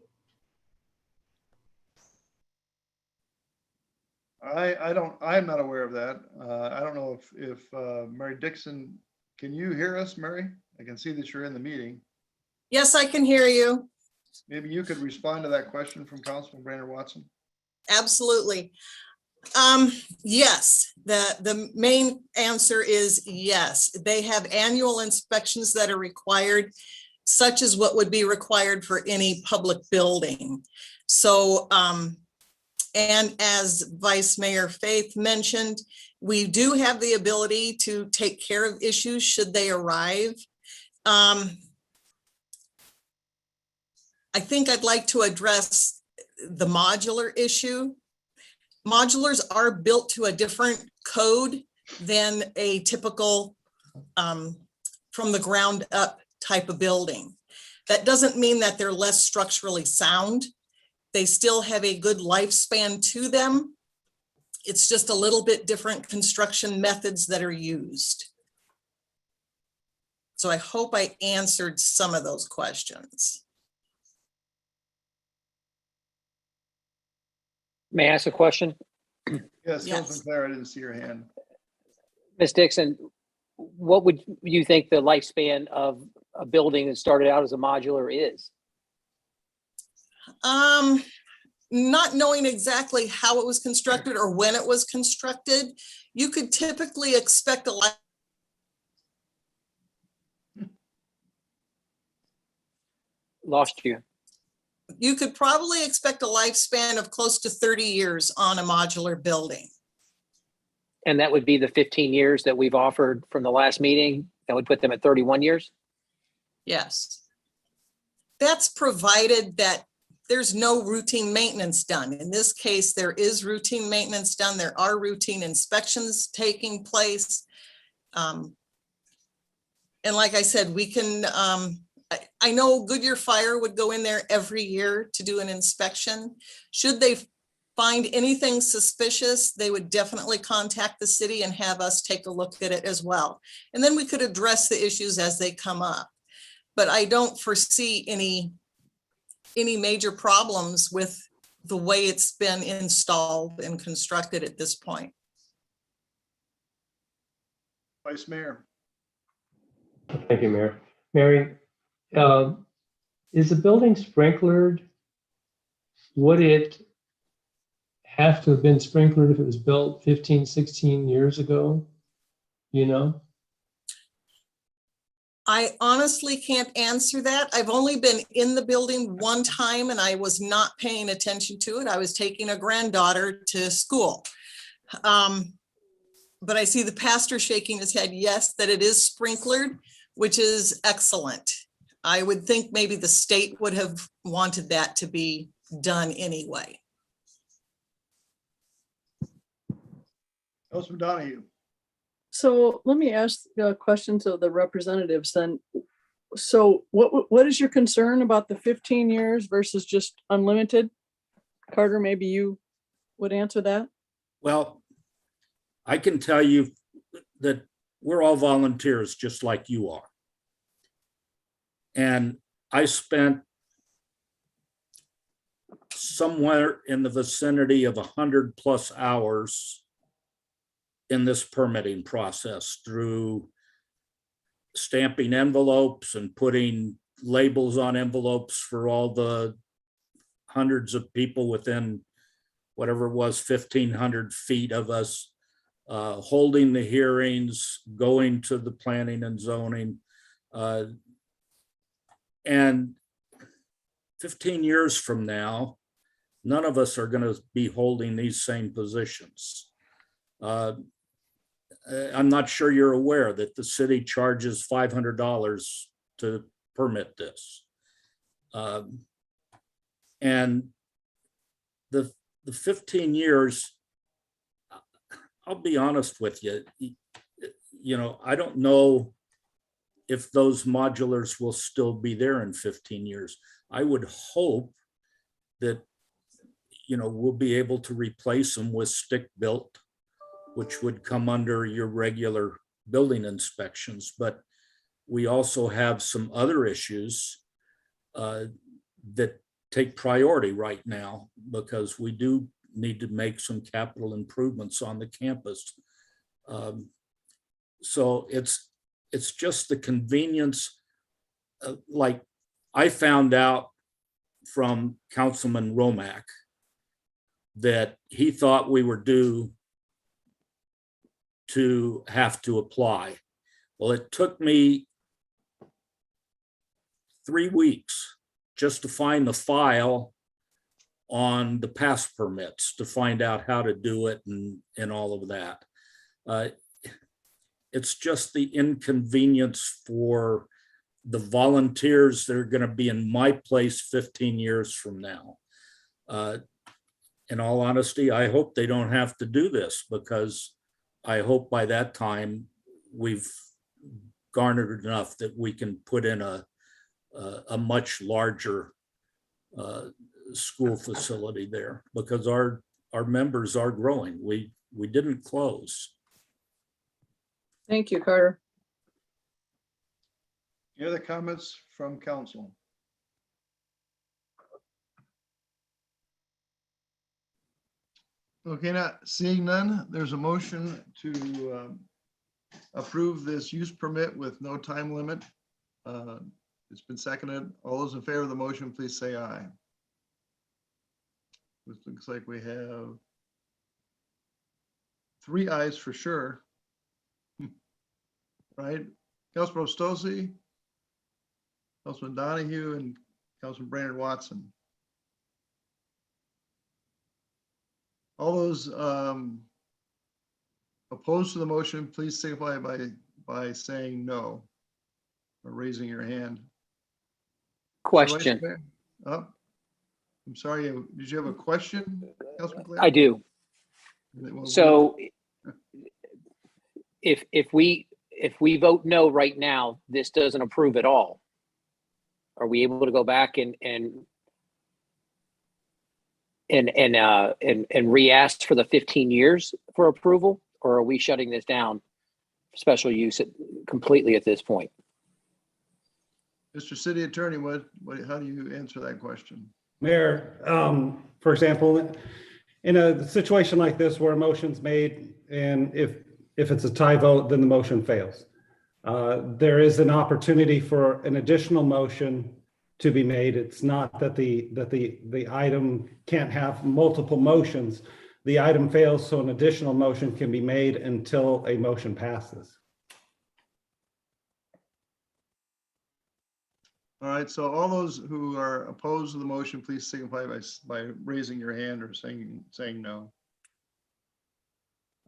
I'm not aware of that. I don't know if Mary Dixon, can you hear us, Mary? I can see that you're in the meeting. Yes, I can hear you. Maybe you could respond to that question from Councilman Brainerd Watson. Absolutely. Yes, the main answer is yes. They have annual inspections that are required, such as what would be required for any public building. So, and as Vice Mayor Faith mentioned, we do have the ability to take care of issues should they arrive. I think I'd like to address the modular issue. Modulars are built to a different code than a typical from the ground up type of building. That doesn't mean that they're less structurally sound. They still have a good lifespan to them. It's just a little bit different construction methods that are used. So I hope I answered some of those questions. May I ask a question? Yes, Councilman Claire, I didn't see your hand. Ms. Dixon, what would you think the lifespan of a building that started out as a modular is? Not knowing exactly how it was constructed or when it was constructed, you could typically expect a life. Lost you. You could probably expect a lifespan of close to 30 years on a modular building. And that would be the 15 years that we've offered from the last meeting. That would put them at 31 years? Yes. That's provided that there's no routine maintenance done. In this case, there is routine maintenance done. There are routine inspections taking place. And like I said, we can, I know Goodyear Fire would go in there every year to do an inspection. Should they find anything suspicious, they would definitely contact the city and have us take a look at it as well. And then we could address the issues as they come up. But I don't foresee any major problems with the way it's been installed and constructed at this point. Vice Mayor. Thank you, Mayor. Mary, is the building sprinklered? Would it have to have been sprinklered if it was built 15, 16 years ago? You know? I honestly can't answer that. I've only been in the building one time and I was not paying attention to it. I was taking a granddaughter to school. But I see the pastor shaking his head, yes, that it is sprinklered, which is excellent. I would think maybe the state would have wanted that to be done anyway. Councilman Donahue. So let me ask the question to the representatives then. So what is your concern about the 15 years versus just unlimited? Carter, maybe you would answer that. Well, I can tell you that we're all volunteers just like you are. And I spent somewhere in the vicinity of 100+ hours in this permitting process through stamping envelopes and putting labels on envelopes for all the hundreds of people within whatever it was, 1,500 feet of us, holding the hearings, going to the planning and zoning. And 15 years from now, none of us are going to be holding these same positions. I'm not sure you're aware that the city charges $500 to permit this. And the 15 years, I'll be honest with you, you know, I don't know if those modulars will still be there in 15 years. I would hope that, you know, we'll be able to replace them with stick-built, which would come under your regular building inspections. But we also have some other issues that take priority right now, because we do need to make some capital improvements on the campus. So it's just the convenience. Like I found out from Councilman Romack that he thought we were due to have to apply. Well, it took me 3 weeks just to find the file on the pass permits to find out how to do it and all of that. It's just the inconvenience for the volunteers that are going to be in my place 15 years from now. In all honesty, I hope they don't have to do this, because I hope by that time we've garnered enough that we can put in a much larger school facility there, because our members are growing. We didn't close. Thank you, Carter. Any other comments from council? Okay, not seeing none, there's a motion to approve this use permit with no time limit. It's been seconded. All those in favor of the motion, please say aye. It looks like we have 3 ayes for sure. Right? Councilman Stossy, Councilman Donahue, and Councilman Brainerd Watson. All those opposed to the motion, please signify by saying no or raising your hand. Question. Oh, I'm sorry. Did you have a question, Councilman Clare? I do. Well, So if we vote no right now, this doesn't approve at all. Are we able to go back and re-ask for the 15 years for approval, or are we shutting this down, special use completely at this point? Mr. City Attorney, how do you answer that question? Mayor, for example, in a situation like this where a motion's made, and if it's a tie vote, then the motion fails. There is an opportunity for an additional motion to be made. It's not that the item can't have multiple motions. The item fails, so an additional motion can be made until a motion passes. All right, so all those who are opposed to the motion, please signify by raising your hand or saying no.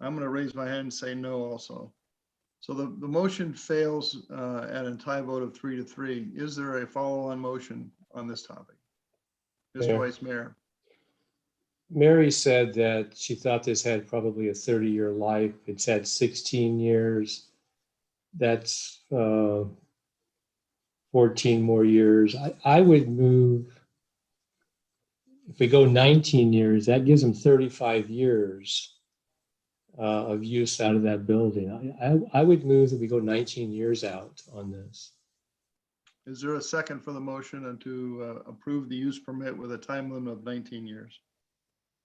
I'm going to raise my hand and say no also. So the motion fails at a tie vote of 3-3. Is there a follow-on motion on this topic? Mr. Mayor. Vice Mayor. Mary said that she thought this had probably a 30-year life. It's had 16 years. That's 14 more years. I would move, if we go 19 years, that gives them 35 years of use out of that building. I would move that we go 19 years out on this. Is there a second for the motion and to approve the use permit with a time limit of 19 years?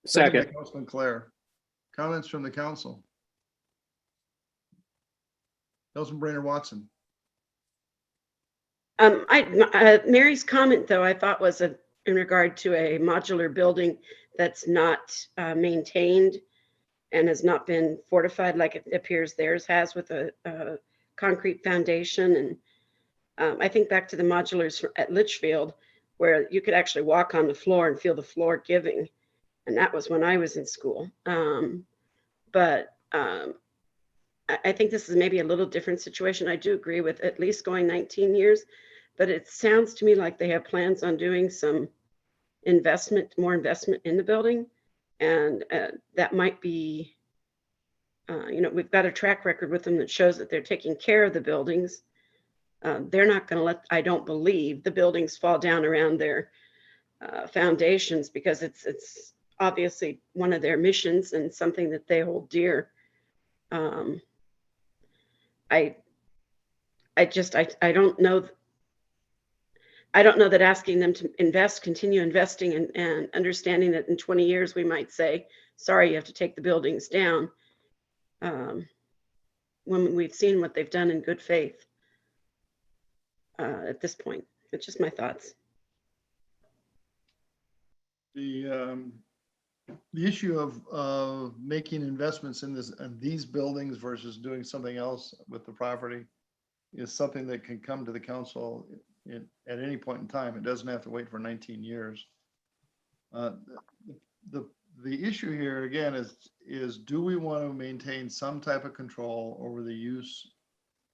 Second. By Councilman Clare. Comments from the council? Councilman Brainerd Watson. Mary's comment, though, I thought was in regard to a modular building that's not maintained and has not been fortified like it appears theirs has, with a concrete foundation. And I think back to the modulars at Litchfield, where you could actually walk on the floor and feel the floor giving. And that was when I was in school. But I think this is maybe a little different situation. I do agree with at least going 19 years, but it sounds to me like they have plans on doing some more investment in the building. And that might be, we've got a track record with them that shows that they're taking care of the buildings. They're not going to let, I don't believe, the buildings fall down around their foundations, because it's obviously one of their missions and something that they hold dear. I don't know. I don't know that asking them to continue investing and understanding that in 20 years, we might say, sorry, you have to take the buildings down. When we've seen what they've done in good faith at this point. It's just my thoughts. The issue of making investments in these buildings versus doing something else with the property is something that can come to the council at any point in time. It doesn't have to wait for 19 years. The issue here again is do we want to maintain some type of control over the use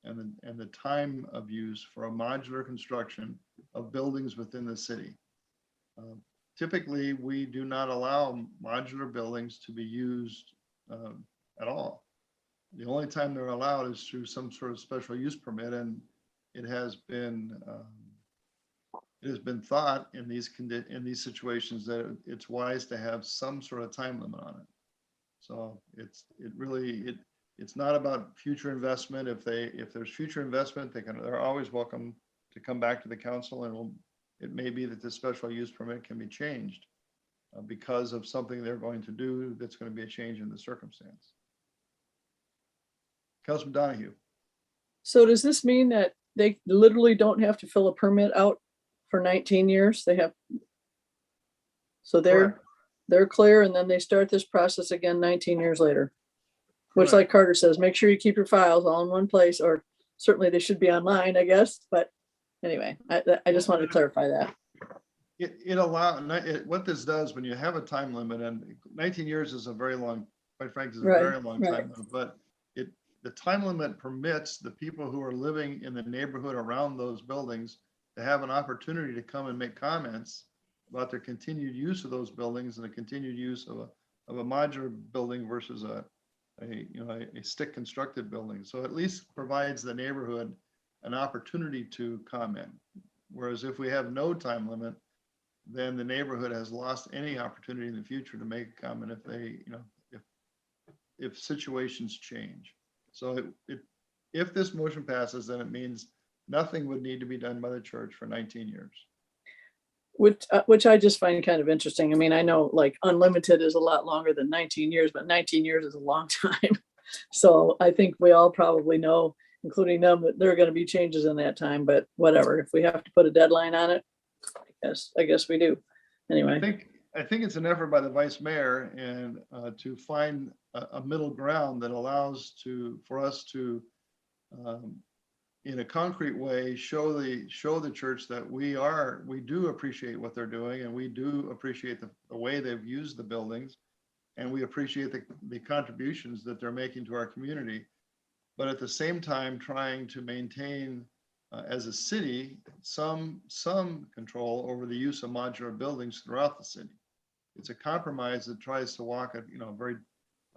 and the time of use for a modular construction of buildings within the city? Typically, we do not allow modular buildings to be used at all. The only time they're allowed is through some sort of special use permit, and it has been thought in these situations that it's wise to have some sort of time limit on it. So it's not about future investment. If there's future investment, they're always welcome to come back to the council, and it may be that the special use permit can be changed because of something they're going to do that's going to be a change in the circumstance. Councilman Donahue. So does this mean that they literally don't have to fill a permit out for 19 years? So they're clear, and then they start this process again 19 years later. Which, like Carter says, make sure you keep your files all in one place, or certainly they should be online, I guess. But anyway, I just wanted to clarify that. What this does when you have a time limit, and 19 years is a very long, quite frankly, is a very long time limit, but the time limit permits the people who are living in the neighborhood around those buildings to have an opportunity to come and make comments about their continued use of those buildings and the continued use of a modular building versus a stick constructed building. So at least provides the neighborhood an opportunity to comment. Whereas if we have no time limit, then the neighborhood has lost any opportunity in the future to make a comment if situations change. So if this motion passes, then it means nothing would need to be done by the church for 19 years. Which I just find kind of interesting. I mean, I know like unlimited is a lot longer than 19 years, but 19 years is a long time. So I think we all probably know, including them, that there are going to be changes in that time, but whatever. If we have to put a deadline on it, I guess we do. Anyway. I think it's an effort by the vice mayor and to find a middle ground that allows for us to in a concrete way, show the church that we do appreciate what they're doing, and we do appreciate the way they've used the buildings, and we appreciate the contributions that they're making to our community. But at the same time, trying to maintain as a city some control over the use of modular buildings throughout the city. It's a compromise that tries to walk a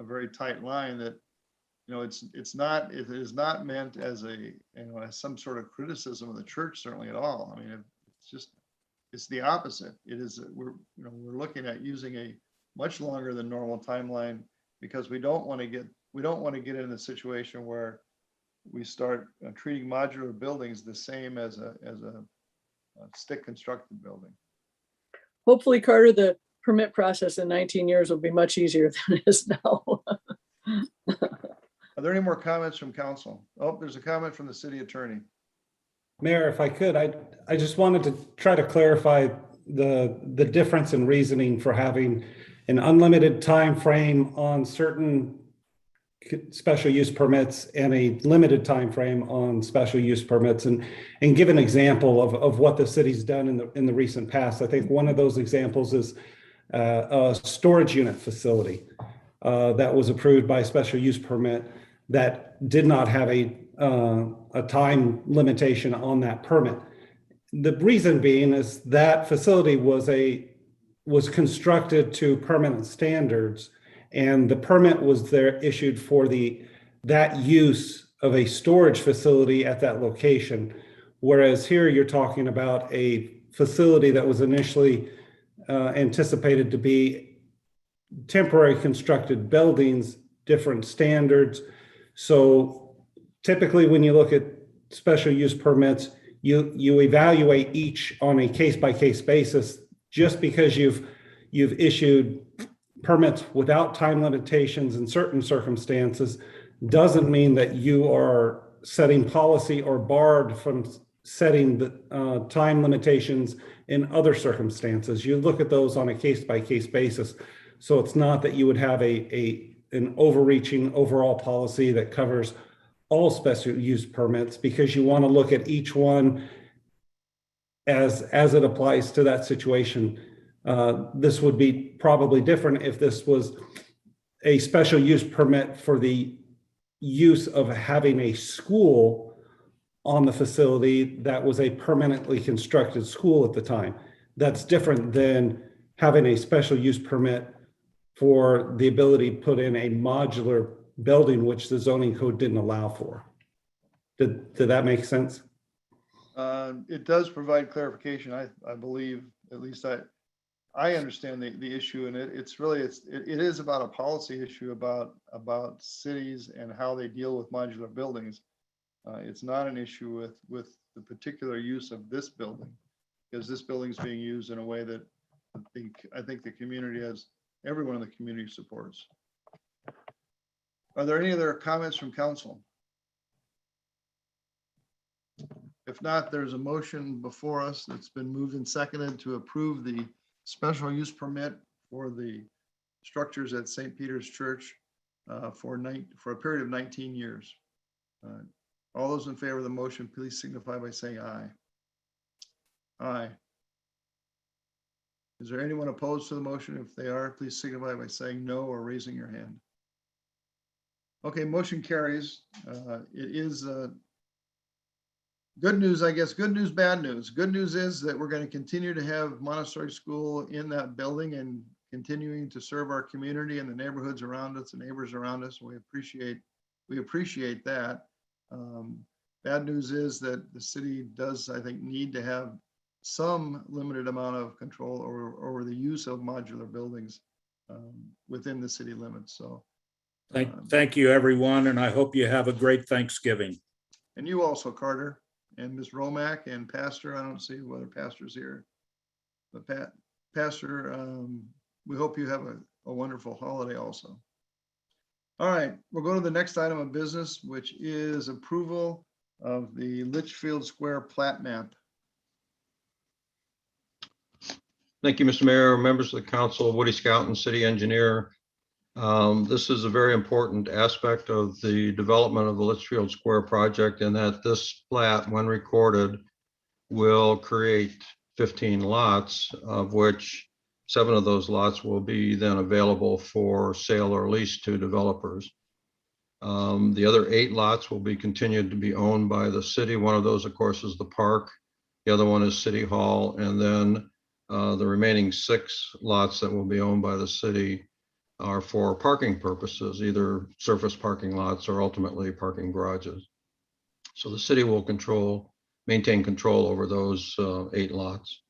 very tight line that it is not meant as as some sort of criticism of the church, certainly at all. I mean, it's the opposite. It is we're looking at using a much longer than normal timeline because we don't want to get in a situation where we start treating modular buildings the same as a stick constructed building. Hopefully, Carter, the permit process in 19 years will be much easier than it is now. Are there any more comments from council? Oh, there's a comment from the city attorney. Mayor, if I could, I just wanted to try to clarify the difference in reasoning for having an unlimited time frame on certain special use permits and a limited time frame on special use permits, and give an example of what the city's done in the recent past. I think one of those examples is a storage unit facility that was approved by a special use permit that did not have a time limitation on that permit. The reason being is that facility was constructed to permanent standards, and the permit was there issued for that use of a storage facility at that location. Whereas here you're talking about a facility that was initially anticipated to be temporary constructed buildings, different standards. So typically when you look at special use permits, you evaluate each on a case-by-case basis. Just because you've issued permits without time limitations in certain circumstances doesn't mean that you are setting policy or barred from setting the time limitations in other circumstances. You look at those on a case-by-case basis. So it's not that you would have an overreaching overall policy that covers all special use permits, because you want to look at each one as it applies to that situation. This would be probably different if this was a special use permit for the use of having a school on the facility that was a permanently constructed school at the time. That's different than having a special use permit for the ability to put in a modular building, which the zoning code didn't allow for. Did that make sense? It does provide clarification. I believe, at least I understand the issue, and it is about a policy issue about cities and how they deal with modular buildings. It's not an issue with the particular use of this building, because this building is being used in a way that I think the community everyone in the community supports. Are there any other comments from council? If not, there's a motion before us that's been moved and seconded to approve the special use permit for the structures at St. Peter's Church for a period of 19 years. All those in favor of the motion, please signify by saying aye. Aye. Is there anyone opposed to the motion? If they are, please signify by saying no or raising your hand. Okay, motion carries. It is good news, I guess. Good news, bad news. Good news is that we're going to continue to have Montessori school in that building and continuing to serve our community and the neighborhoods around us, the neighbors around us. We appreciate that. Bad news is that the city does, I think, need to have some limited amount of control over the use of modular buildings within the city limits. So thank you, everyone, and I hope you have a great Thanksgiving. And you also, Carter, and Ms. Romack and Pastor. I don't see whether Pastor's here, but Pastor, we hope you have a wonderful holiday also. All right, we'll go to the next item of business, which is approval of the Litchfield Square plat map. Thank you, Mr. Mayor, members of the council, Woody Scout and city engineer. This is a very important aspect of the development of the Litchfield Square project, in that this plat, when recorded, will create 15 lots, of which 7 of those lots will be then available for sale or lease to developers. The other 8 lots will be continued to be owned by the city. One of those, of course, is the park. The other one is City Hall. And then the remaining 6 lots that will be owned by the city are for parking purposes, either surface parking lots or ultimately parking garages. So the city will maintain control over those 8 lots.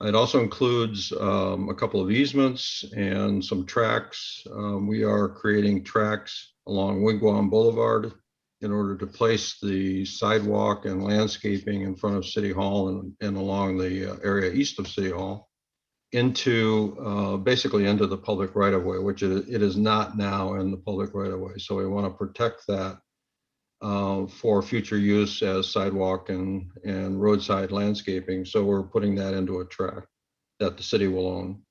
It also includes a couple of easements and some tracks. We are creating tracks along Wigwam Boulevard in order to place the sidewalk and landscaping in front of City Hall and along the area east of City Hall into basically into the public right of way, which it is not now in the public right of way. So we want to protect that for future use as sidewalk and roadside landscaping. So we're putting that into a tract that the city will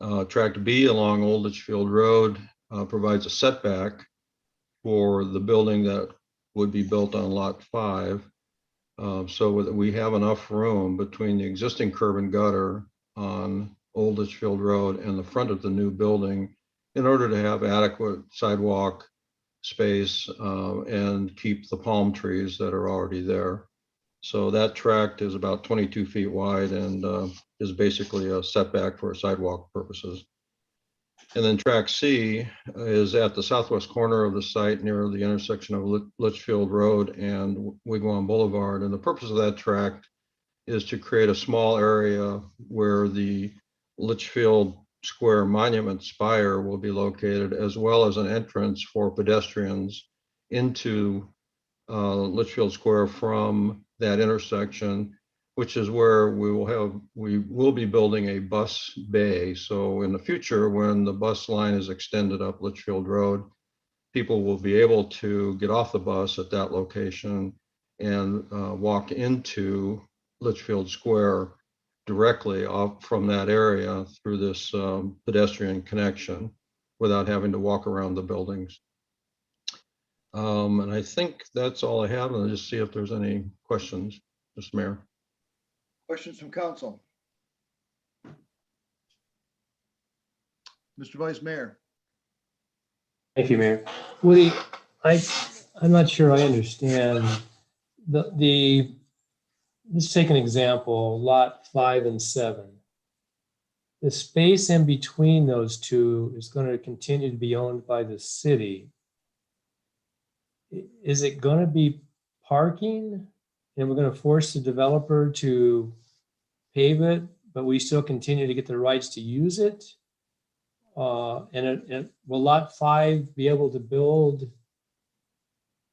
own. Tract B along Old Litchfield Road provides a setback for the building that would be built on lot 5. So that we have enough room between the existing curb and gutter on Old Litchfield Road and the front of the new building in order to have adequate sidewalk space and keep the palm trees that are already there. So that tract is about 22 feet wide and is basically a setback for sidewalk purposes. And then tract C is at the southwest corner of the site near the intersection of Litchfield Road and Wigwam Boulevard. And the purpose of that tract is to create a small area where the Litchfield Square Monument Spire will be located, as well as an entrance for pedestrians into Litchfield Square from that intersection, which is where we will be building a bus bay. So in the future, when the bus line is extended up Litchfield Road, people will be able to get off the bus at that location and walk into Litchfield Square directly off from that area through this pedestrian connection without having to walk around the buildings. And I think that's all I have. And I'll just see if there's any questions, Mr. Mayor. Questions from council? Mr. Vice Mayor. Thank you, Mayor. Woody, I'm not sure I understand let's take an example, lot 5 and 7. The space in between those two is going to continue to be owned by the city. Is it going to be parking and we're going to force the developer to pave it, but we still continue to get the rights to use it? And will lot 5 be able to build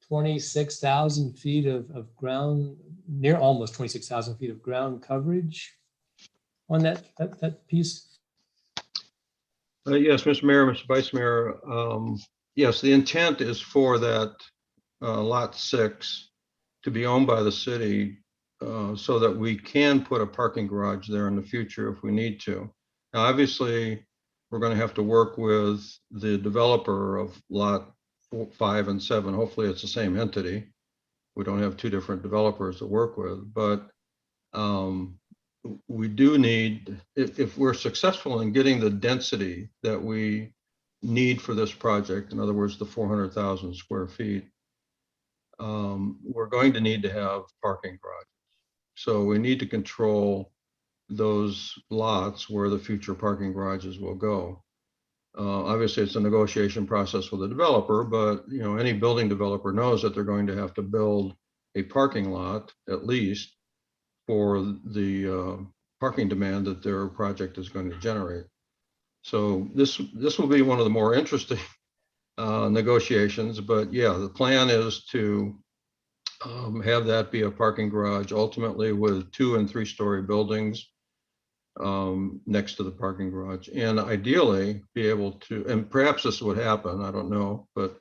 26,000 feet of ground, near almost 26,000 feet of ground coverage on that piece? Yes, Mr. Mayor, Mr. Vice Mayor. Yes, the intent is for that lot 6 to be owned by the city so that we can put a parking garage there in the future if we need to. Now, obviously, we're going to have to work with the developer of lot 5 and 7. Hopefully it's the same entity. We don't have two different developers to work with, but we do need, if we're successful in getting the density that we need for this project, in other words, the 400,000 square feet, we're going to need to have parking garages. So we need to control those lots where the future parking garages will go. Obviously, it's a negotiation process with the developer, but any building developer knows that they're going to have to build a parking lot at least for the parking demand that their project is going to generate. So this will be one of the more interesting negotiations, but yeah, the plan is to have that be a parking garage ultimately with 2- and 3-story buildings next to the parking garage, and ideally be able to, and perhaps this would happen, I don't know, but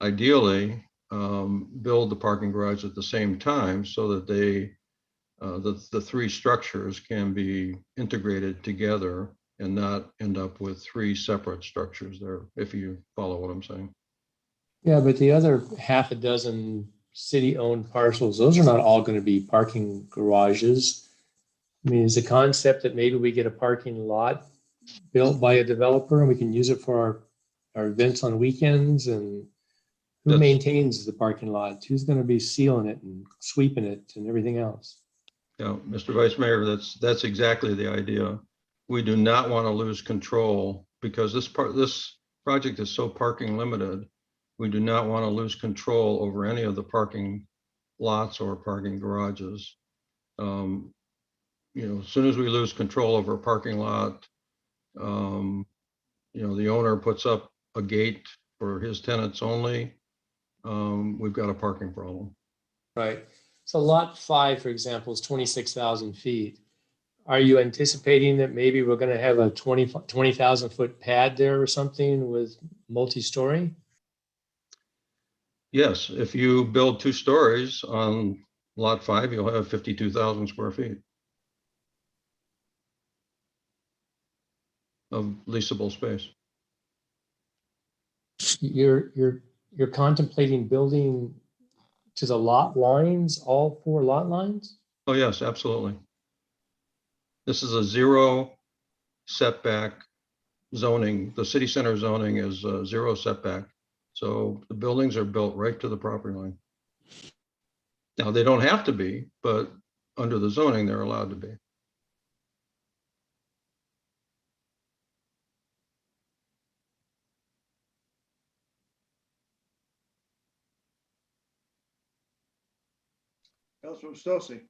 ideally build the parking garage at the same time so that the 3 structures can be integrated together and not end up with 3 separate structures there, if you follow what I'm saying. Yeah, but the other half a dozen city-owned parcels, those are not all going to be parking garages. I mean, is the concept that maybe we get a parking lot built by a developer and we can use it for our events on weekends? And who maintains the parking lot? Who's going to be sealing it and sweeping it and everything else? Yeah, Mr. Vice Mayor, that's exactly the idea. We do not want to lose control because this project is so parking limited. We do not want to lose control over any of the parking lots or parking garages. As soon as we lose control over a parking lot, the owner puts up a gate for his tenants only, we've got a parking problem. Right. So lot 5, for example, is 26,000 feet. Are you anticipating that maybe we're going to have a 20,000 foot pad there or something with multi-story? Yes, if you build 2 stories on lot 5, you'll have 52,000 square feet of leasable space. You're contemplating building to the lot lines, all 4 lot lines? Oh, yes, absolutely. This is a 0 setback zoning. The city center zoning is 0 setback. So the buildings are built right to the property line. Now, they don't have to be, but under the zoning, they're allowed to be. Councilor Stossy.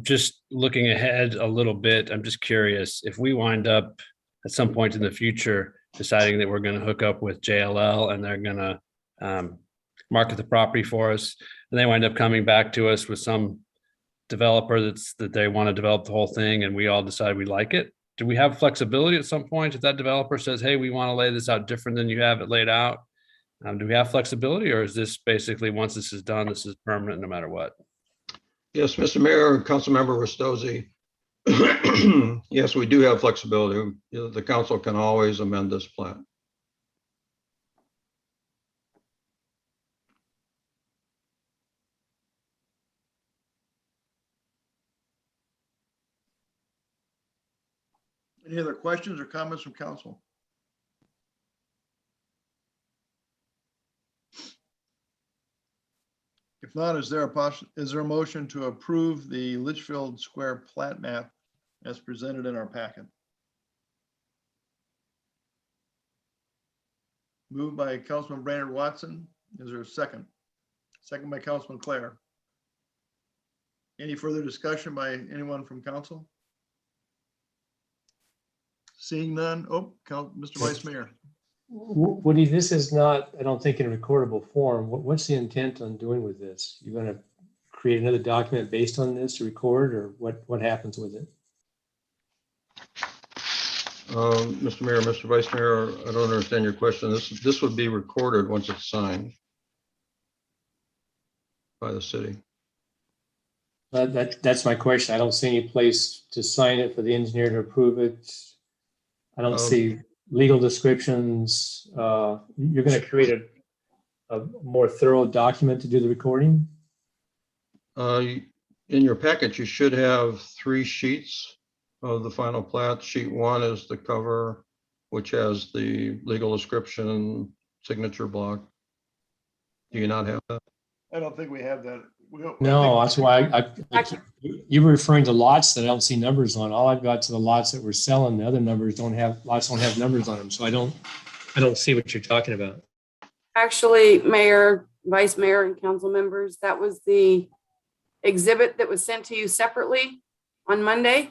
Just looking ahead a little bit, I'm just curious if we wind up at some point in the future deciding that we're going to hook up with JLL and they're going to market the property for us. And they wind up coming back to us with some developer that they want to develop the whole thing, and we all decide we like it. Do we have flexibility at some point if that developer says, hey, we want to lay this out different than you have it laid out? Do we have flexibility, or is this basically once this is done, this is permanent no matter what? Yes, Mr. Mayor, Councilmember Restozzi. Yes, we do have flexibility. The council can always amend this plan. Any other questions or comments from council? If not, is there a motion to approve the Litchfield Square plat map as presented in our packet? Moved by Councilman Brainerd Watson. Is there a second? Second by Councilman Clare. Any further discussion by anyone from council? Seeing none. Oh, Mr. Vice Mayor. Woody, this is not, I don't think, in a recordable form. What's the intent on doing with this? You're going to create another document based on this to record, or what happens with it? Mr. Mayor, Mr. Vice Mayor, I don't understand your question. This would be recorded once it's signed by the city. That's my question. I don't see any place to sign it for the engineer to approve it. I don't see legal descriptions. You're going to create a more thorough document to do the recording? In your packet, you should have 3 sheets of the final plat. Sheet 1 is the cover, which has the legal description, signature block. Do you not have that? I don't think we have that. No, that's why you were referring to lots that I don't see numbers on. All I've got to the lots that we're selling. The other numbers lots don't have numbers on them. So I don't see what you're talking about. Actually, Mayor, Vice Mayor, and council members, that was the exhibit that was sent to you separately on Monday.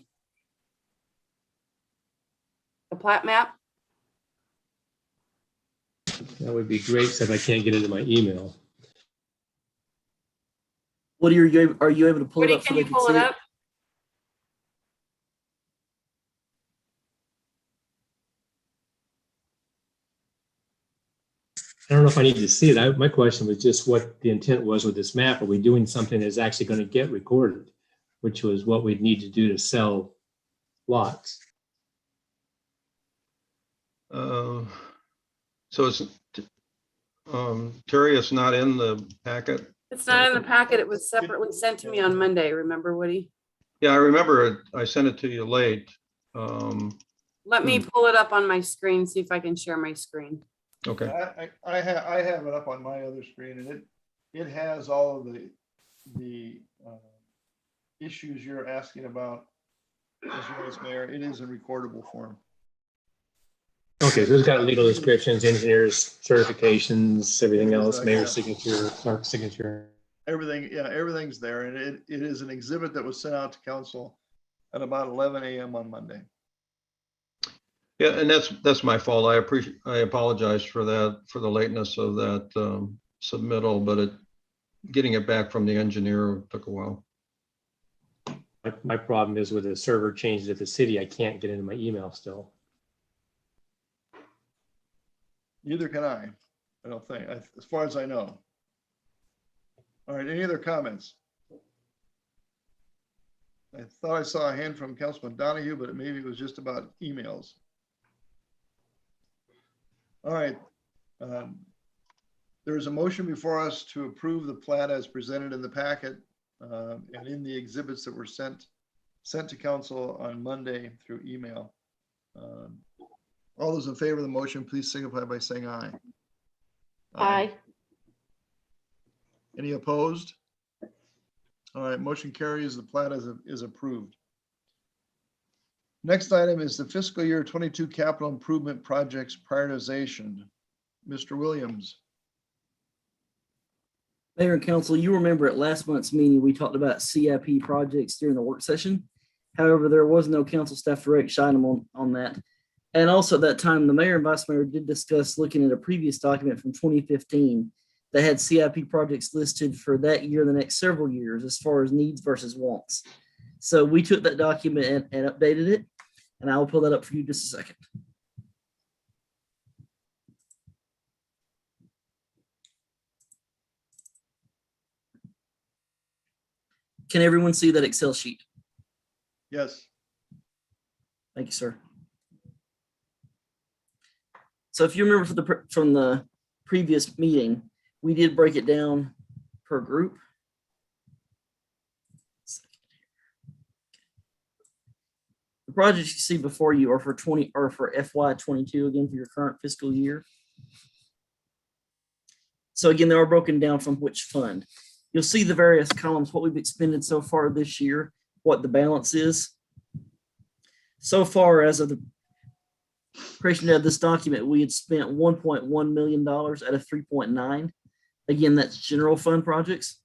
The plat map. That would be great, except I can't get into my email. What are you able to pull it Woody, up so can they you can pull see it it? up? I don't know if I need to see it. My question was just what the intent was with this map. Are we doing something that's actually going to get recorded, which was what we'd need to do to sell lots? So it's Terry, it's not in the packet. It's not in the packet. It was separately sent to me on Monday. Remember, Woody? Yeah, I remember it. I sent it to you late. Let me pull it up on my screen, see if I can share my screen. Okay. I have it up on my other screen, and it has all of the issues you're asking about, Mr. Vice Mayor. It is in recordable form. Okay, so it's got legal descriptions, engineers, certifications, everything else, mayor's signature, clerk's signature. Everything, yeah, everything's there, and it is an exhibit that was sent out to council at about 11 a.m. on Monday. Yeah, and that's my fault. I apologize for that, for the lateness of that submittal, but getting it back from the engineer took a while. My problem is with the server changed at the city, I can't get into my email still. Neither can I don't think, as far as I know. All right, any other comments? I thought I saw a hand from Councilman Donahue, but maybe it was just about emails. All right. There's a motion before us to approve the plat as presented in the packet and in the exhibits that were sent to council on Monday through email. All those in favor of the motion, please signify by saying aye. Aye. Any opposed? All right, motion carries. The plat is approved. Next item is the fiscal year 22 capital improvement projects prioritization. Mr. Williams. Mayor and council, you remember at last month's meeting, we talked about CIP projects during the work session. However, there was no council staff direct item on that. And also at that time, the mayor and vice mayor did discuss looking at a previous document from 2015 that had CIP projects listed for that year and the next several years as far as needs versus wants. So we took that document and updated it, and I will pull that up for you just a second. Can everyone see that Excel sheet? Yes. Thank you, sir. So if you remember from the previous meeting, we did break it down per group. The projects you see before you are for FY22 again for your current fiscal year. So again, they are broken down from which fund. You'll see the various columns, what we've expended so far this year, what the balance is. So far, as of the creation of this document, we had spent $1.1 million out of 3.9. Again, that's general fund projects.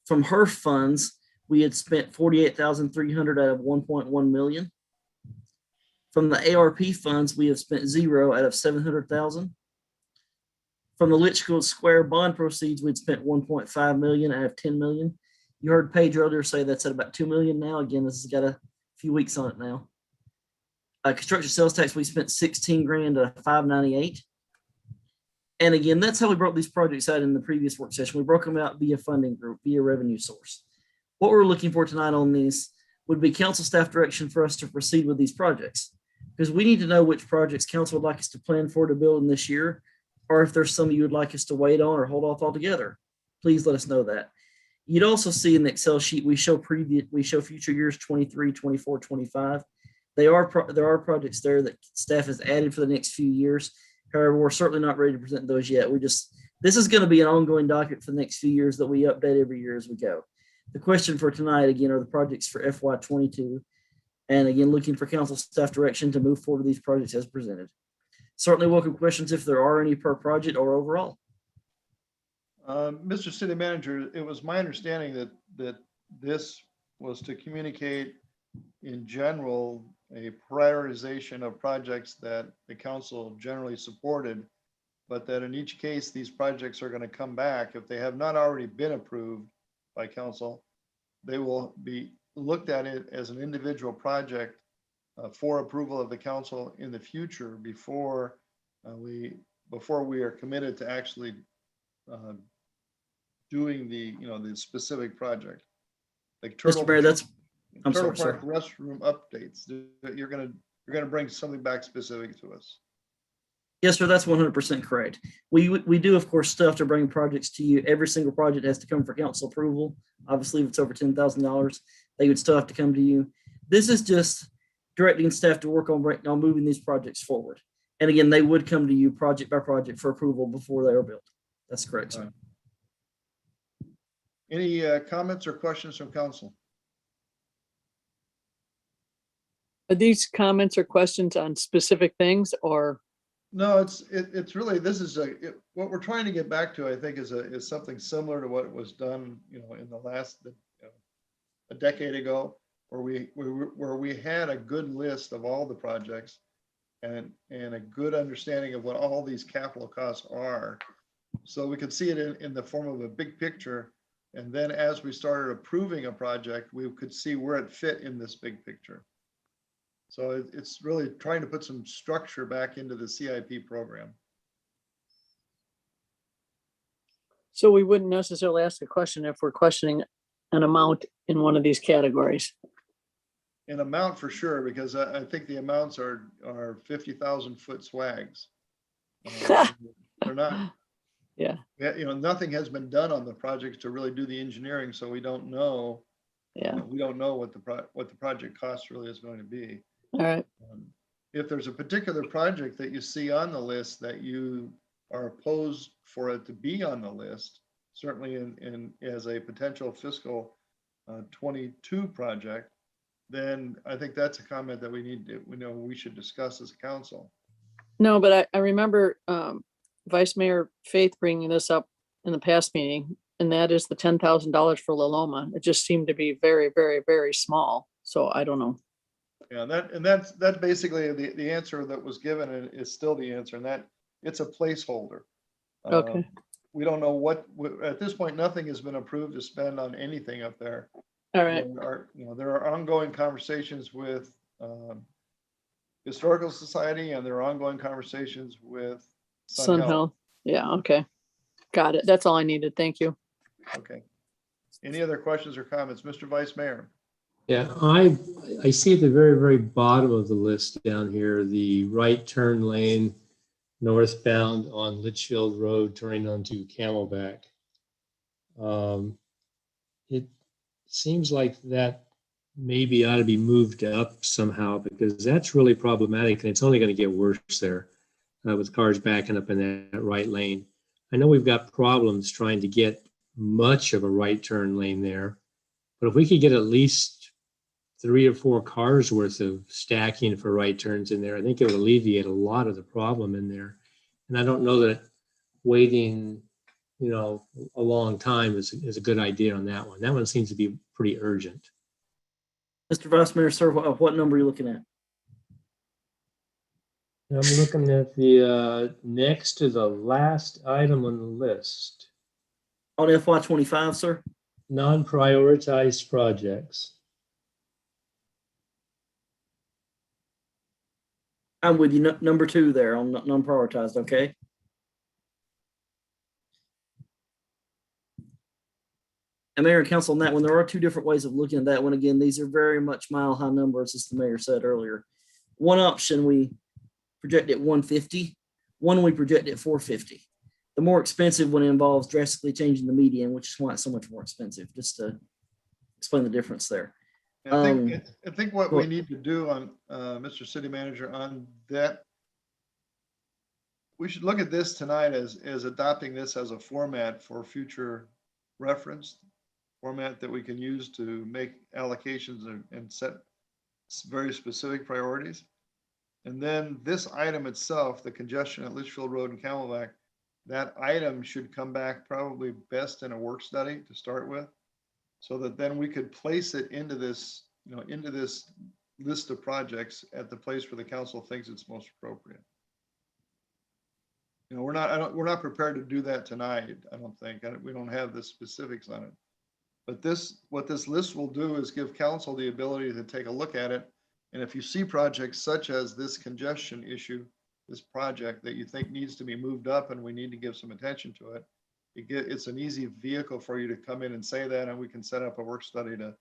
From HERF funds, we had spent 48,300 out of 1.1 million. From the ARP funds, we have spent 0 out of 700,000. From the Litchfield Square bond proceeds, we'd spent 1.5 million out of 10 million. You heard Paige earlier say that's at about 2 million now. Again, this has got a few weeks on it now. Construction sales tax, we spent 16 grand out of 598. And again, that's how we broke these projects out in the previous work session. We broke them out via funding group, via revenue source. What we're looking for tonight on these would be council staff direction for us to proceed with these projects. Because we need to know which projects council would like us to plan for to build in this year, or if there's some you would like us to wait on or hold off altogether. Please let us know that. You'd also see in the Excel sheet, we show future years 23, 24, 25. There are projects there that staff has added for the next few years. However, we're certainly not ready to present those yet. This is going to be an ongoing document for the next few years that we update every year as we go. The question for tonight, again, are the projects for FY22. And again, looking for council staff direction to move forward with these projects as presented. Certainly welcome questions if there are any per project or overall. Mr. City Manager, it was my understanding that this was to communicate in general a prioritization of projects that the council generally supported, but that in each case, these projects are going to come back. If they have not already been approved by council, they will be looked at it as an individual project for approval of the council in the future before we are committed to actually doing the specific project. Like Mr. Mayor, I'm Turtle sorry, Park restroom updates. You're gonna bring something back specific to us. Yes, sir, that's 100% correct. We do, of course, still have to bring projects to you. Every single project has to come for council approval. Obviously, if it's over $10,000, they would still have to come to you. This is just directing staff to work on moving these projects forward. And again, they would come to you project by project for approval before they are built. That's correct, sir. Any comments or questions from council? Are these comments or questions on specific things or? No, it's really, this is what we're trying to get back to, I think, is something similar to what was done, in the last a decade ago, where we had a good list of all the projects and a good understanding of what all these capital costs are. So we could see it in the form of a big picture. And then as we started approving a project, we could see where it fit in this big picture. So it's really trying to put some structure back into the CIP program. So we wouldn't necessarily ask a question if we're questioning an amount in one of these categories. An amount for sure, because I think the amounts are 50,000 foot swags. They're not. Yeah. Nothing has been done on the projects to really do the engineering, so we don't know. Yeah. We don't know what the project cost really is going to be. All right. If there's a particular project that you see on the list that you are opposed for it to be on the list, certainly in as a potential fiscal 22 project, then I think that's a comment that we should discuss as a council. No, but I remember Vice Mayor Faith bringing this up in the past meeting, and that is the $10,000 for La Loma. It just seemed to be very, very, very small. So I don't know. Yeah, that's basically the answer that was given, and is still the answer, and that it's a placeholder. Okay. We don't know at this point, nothing has been approved to spend on anything up there. All right. There are ongoing conversations with Historical Society, and there are ongoing conversations with Sun Hill. Yeah, okay. Got it. That's all I needed. Thank you. Okay. Any other questions or comments? Mr. Vice Mayor? Yeah, I see at the very, very bottom of the list down here, the right turn lane northbound on Litchfield Road turning onto Camelback. It seems like that maybe ought to be moved up somehow, because that's really problematic, and it's only going to get worse there with cars backing up in that right lane. I know we've got problems trying to get much of a right turn lane there, but if we could get at least 3 or 4 cars worth of stacking for right turns in there, I think it would alleviate a lot of the problem in there. And I don't know that waiting, a long time is a good idea on that one. That one seems to be pretty urgent. Mr. Vice Mayor, sir, what number are you looking at? I'm looking at the next to the last item on the list. On FY25, sir? Non-prioritized projects. I'm with you. Number 2 there on non-prioritized, okay? And Mayor and Council, on that one, there are 2 different ways of looking at that one. Again, these are very much mile-high numbers, as the mayor said earlier. One option, we project at 150. One, we project at 450. The more expensive one involves drastically changing the median, which is why it's so much more expensive, just to explain the difference there. I think what we need to do on, Mr. City Manager, on that, we should look at this tonight as adopting this as a format for future reference, format that we can use to make allocations and set very specific priorities. And then this item itself, the congestion at Litchfield Road and Camelback, that item should come back probably best in a work study to start with, so that then we could place it into this, into this list of projects at the place where the council thinks it's most appropriate. We're not prepared to do that tonight. I don't think. We don't have the specifics on it. But what this list will do is give council the ability to take a look at it. And if you see projects such as this congestion issue, this project that you think needs to be moved up and we need to give some attention to it, it's an easy vehicle for you to come in and say that, and we can set up a work study to,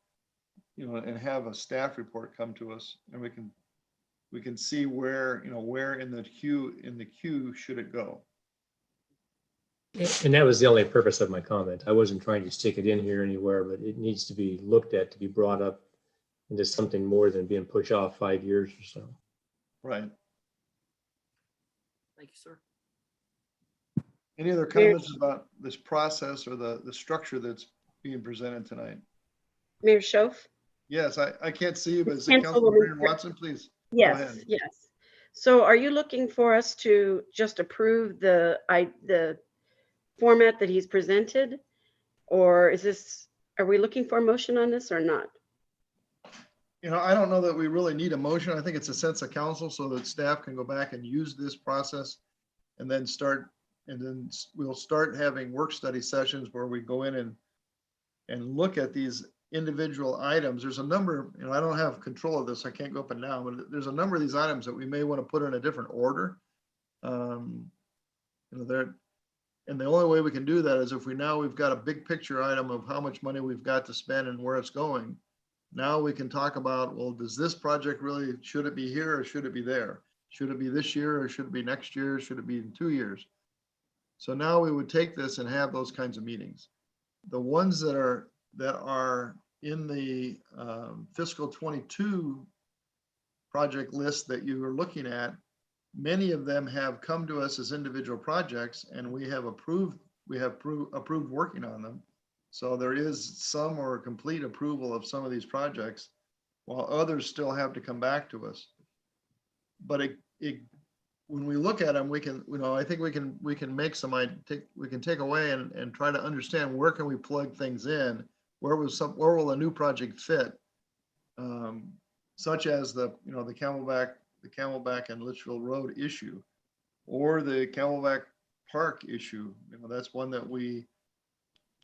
and have a staff report come to us, and we can see where, where in the queue should it go. And that was the only purpose of my comment. I wasn't trying to stick it in here anywhere, but it needs to be looked at, to be brought up into something more than being pushed off 5 years or so. Right. Thank you, sir. Any other comments about this process or the structure that's being presented tonight? Mayor Schoaf? Yes, I can't see you, but is it Councilwoman Watson, please? Yes, yes. So are you looking for us to just approve the format that he's presented? Or are we looking for a motion on this or not? I don't know that we really need a motion. I think it's a sense of council so that staff can go back and use this process and then we'll start having work study sessions where we go in and look at these individual items. There's a number, I don't have control of this. I can't go up and down, but there's a number of these items that we may want to put in a different order. And the only way we can do that is if we've got a big picture item of how much money we've got to spend and where it's going. Now we can talk about, well, does this project really, should it be here or should it be there? Should it be this year or should it be next year? Should it be in 2 years? So now we would take this and have those kinds of meetings. The ones that are in the fiscal 22 project list that you are looking at, many of them have come to us as individual projects, and we have approved working on them. So there is some or complete approval of some of these projects, while others still have to come back to us. But when we look at them, we can, I think we can make we can take away and try to understand where can we plug things in, where will a new project fit, such as the Camelback and Litchfield Road issue, or the Camelback Park issue. That's one that we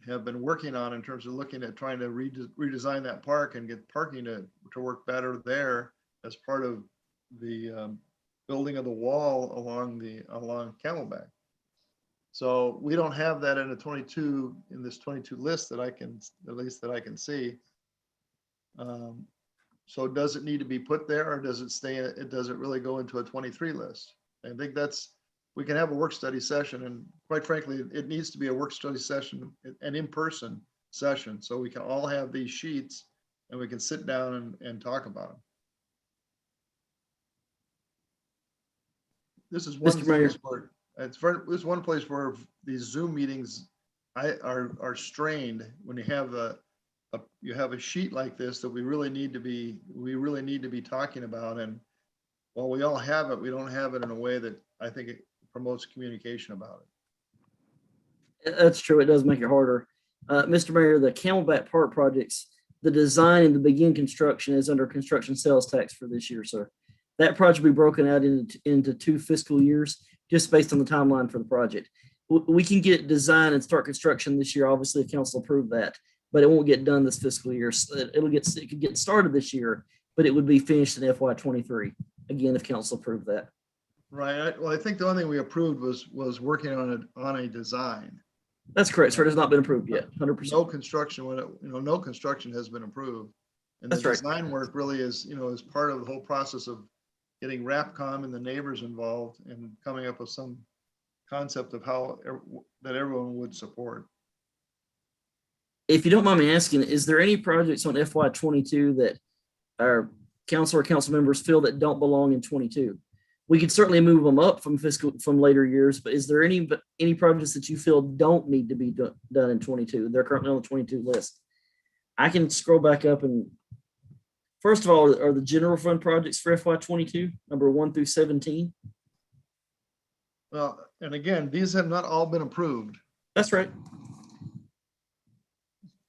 have been working on in terms of looking at trying to redesign that park and get parking to work better there as part of the building of the wall along Camelback. So we don't have that in this 22 list that I can see. So does it need to be put there, or does it really go into a 23 list? I think we can have a work study session, and quite frankly, it needs to be a work study session, an in-person session, so we can all have these sheets and we can sit down and talk about them. This is one place where this is one place where these Zoom meetings are strained when you have a sheet like this that we really need to be talking about. And while we all have it, we don't have it in a way that I think it promotes communication about it. That's true. It does make it harder. Mr. Mayor, the Camelback Park projects, the design and the begin construction is under construction sales tax for this year, sir. That project will be broken out into 2 fiscal years, just based on the timeline for the project. We can get design and start construction this year. Obviously, if council approved that, but it won't get done this fiscal year. So it could get started this year, but it would be finished in FY23. Again, if council approved that. Right. Well, I think the only thing we approved was working on a design. That's correct, sir. It has not been approved yet. 100%. No construction no construction has been approved, and the design work really is part of the whole process of getting RAPCOM and the neighbors involved and coming up with some concept of how that everyone would support. If you don't mind me asking, is there any projects on FY22 that our council or council members feel that don't belong in 22? We could certainly move them up from later years, but is there any projects that you feel don't need to be done in 22? They're currently on the 22 list. I can scroll back up, and first of all, are the general fund projects for FY22 number 1 through 17? Well, and again, these have not all been approved. That's right.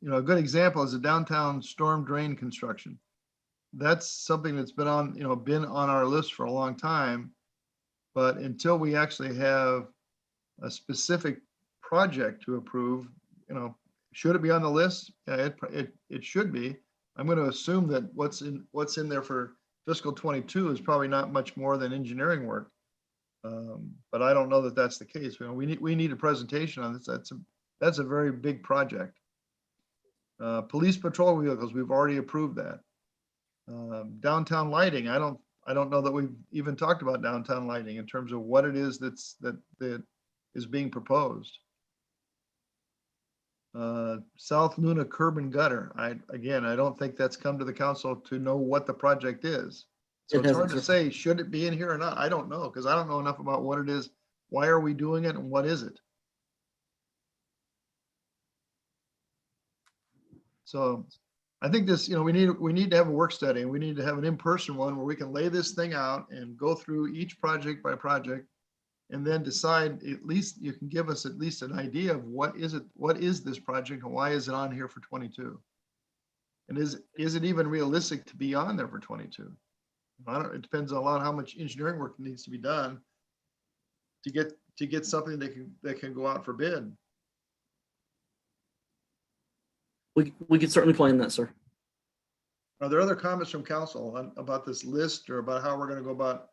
A good example is the downtown storm drain construction. That's something that's been on our list for a long time, but until we actually have a specific project to approve, should it be on the list? Yeah, it should be. I'm going to assume that what's in there for fiscal 22 is probably not much more than engineering work, but I don't know that that's the case. We need a presentation on this. That's a very big project. Police patrol vehicles, we've already approved that. Downtown lighting, I don't know that we've even talked about downtown lighting in terms of what it is that is being proposed. South Nuna curb and gutter. I don't think that's come to the council to know what the project is. So it's hard to say, should it be in here or not? I don't know, because I don't know enough about what it is. Why are we doing it and what is it? So I think this, we need to have a work study, and we need to have an in-person one where we can lay this thing out and go through each project by project, and then decide, at least you can give us at least an idea of what is this project and why is it on here for 22? And is it even realistic to be on there for 22? It depends on a lot how much engineering work needs to be done to get something that can go out for bid. We can certainly plan that, sir. Are there other comments from council about this list, or about how we're going to go about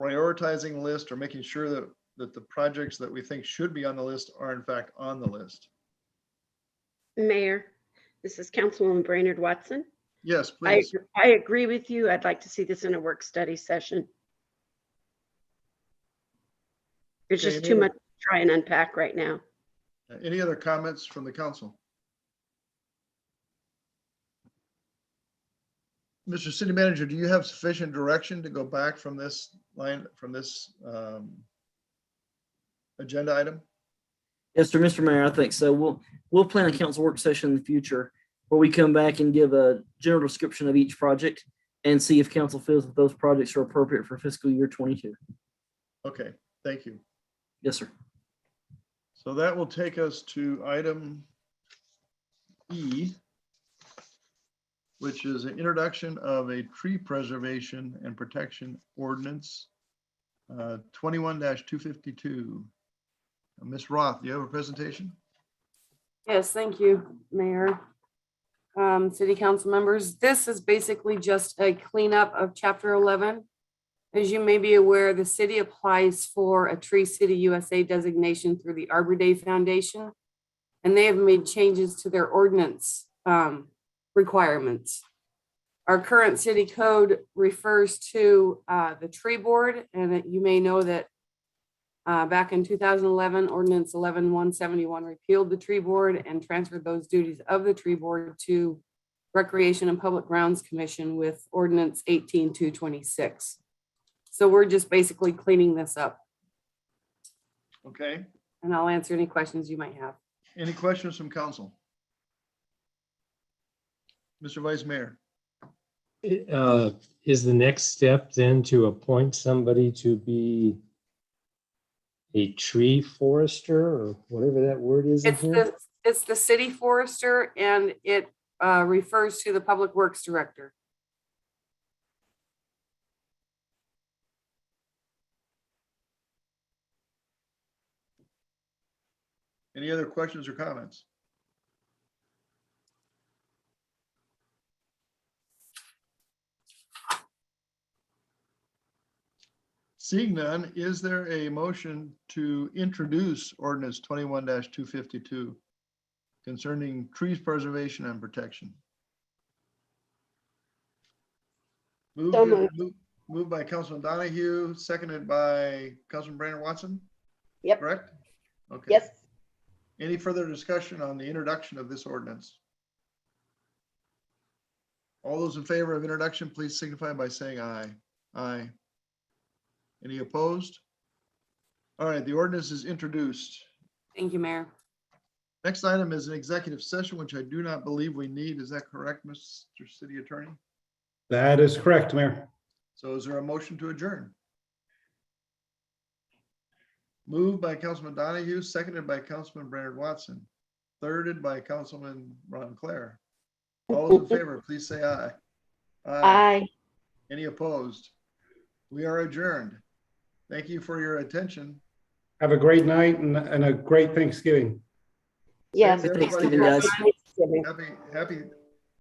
prioritizing the list, or making sure that the projects that we think should be on the list are in fact on the list? Mayor, this is Councilwoman Brainerd Watson. Yes, please. I agree with you. I'd like to see this in a work study session. There's just too much to try and unpack right now. Any other comments from the council? Mr. City Manager, do you have sufficient direction to go back from this agenda item? Yes, sir, Mr. Mayor, I think so. We'll plan a council work session in the future where we come back and give a general description of each project and see if council feels that those projects are appropriate for fiscal year 22. Okay, thank you. Yes, sir. So that will take us to item E. which is an introduction of a tree preservation and protection ordinance, 21-252. Ms. Roth, do you have a presentation? Yes, thank you, Mayor. City council members, this is basically just a cleanup of Chapter 11. As you may be aware, the city applies for a Tree City USA designation through the Arbor Day Foundation, and they have made changes to their ordinance requirements. Our current city code refers to the tree board, and you may know that back in 2011, Ordinance 11-171 repealed the tree board and transferred those duties of the tree board to Recreation and Public Grounds Commission with Ordinance 18-226. So we're just basically cleaning this up, Okay. and I'll answer any questions you might have. Any questions from council? Mr. Vice Mayor. Is the next step then to appoint somebody to be a tree forester or whatever that word is in here? It's the city forester, and it refers to the Public Works Director. Any other questions or comments? Seeing none, is there a motion to introduce ordinance 21-252 concerning trees preservation and protection? Moved by Councilman Donahue, seconded by Councilman Brandon Watson? Yep. Correct? Okay. Yes. Any further discussion on the introduction of this ordinance? All those in favor of introduction, please signify by saying aye. Aye. Any opposed? All right, the ordinance is introduced. Thank you, Mayor. Next item is an executive session, which I do not believe we need. Is that correct, Mr. City Attorney? That is correct, Mayor. So is there a motion to adjourn? Moved by Councilman Donahue, seconded by Councilman Brandon Watson, thirded by Councilman Ron Claire. All those in favor, please say aye. Aye. Any opposed? We are adjourned. Thank you for your attention. Have a great night and a great Thanksgiving. Yes. Everybody, Thanksgiving, guys. happy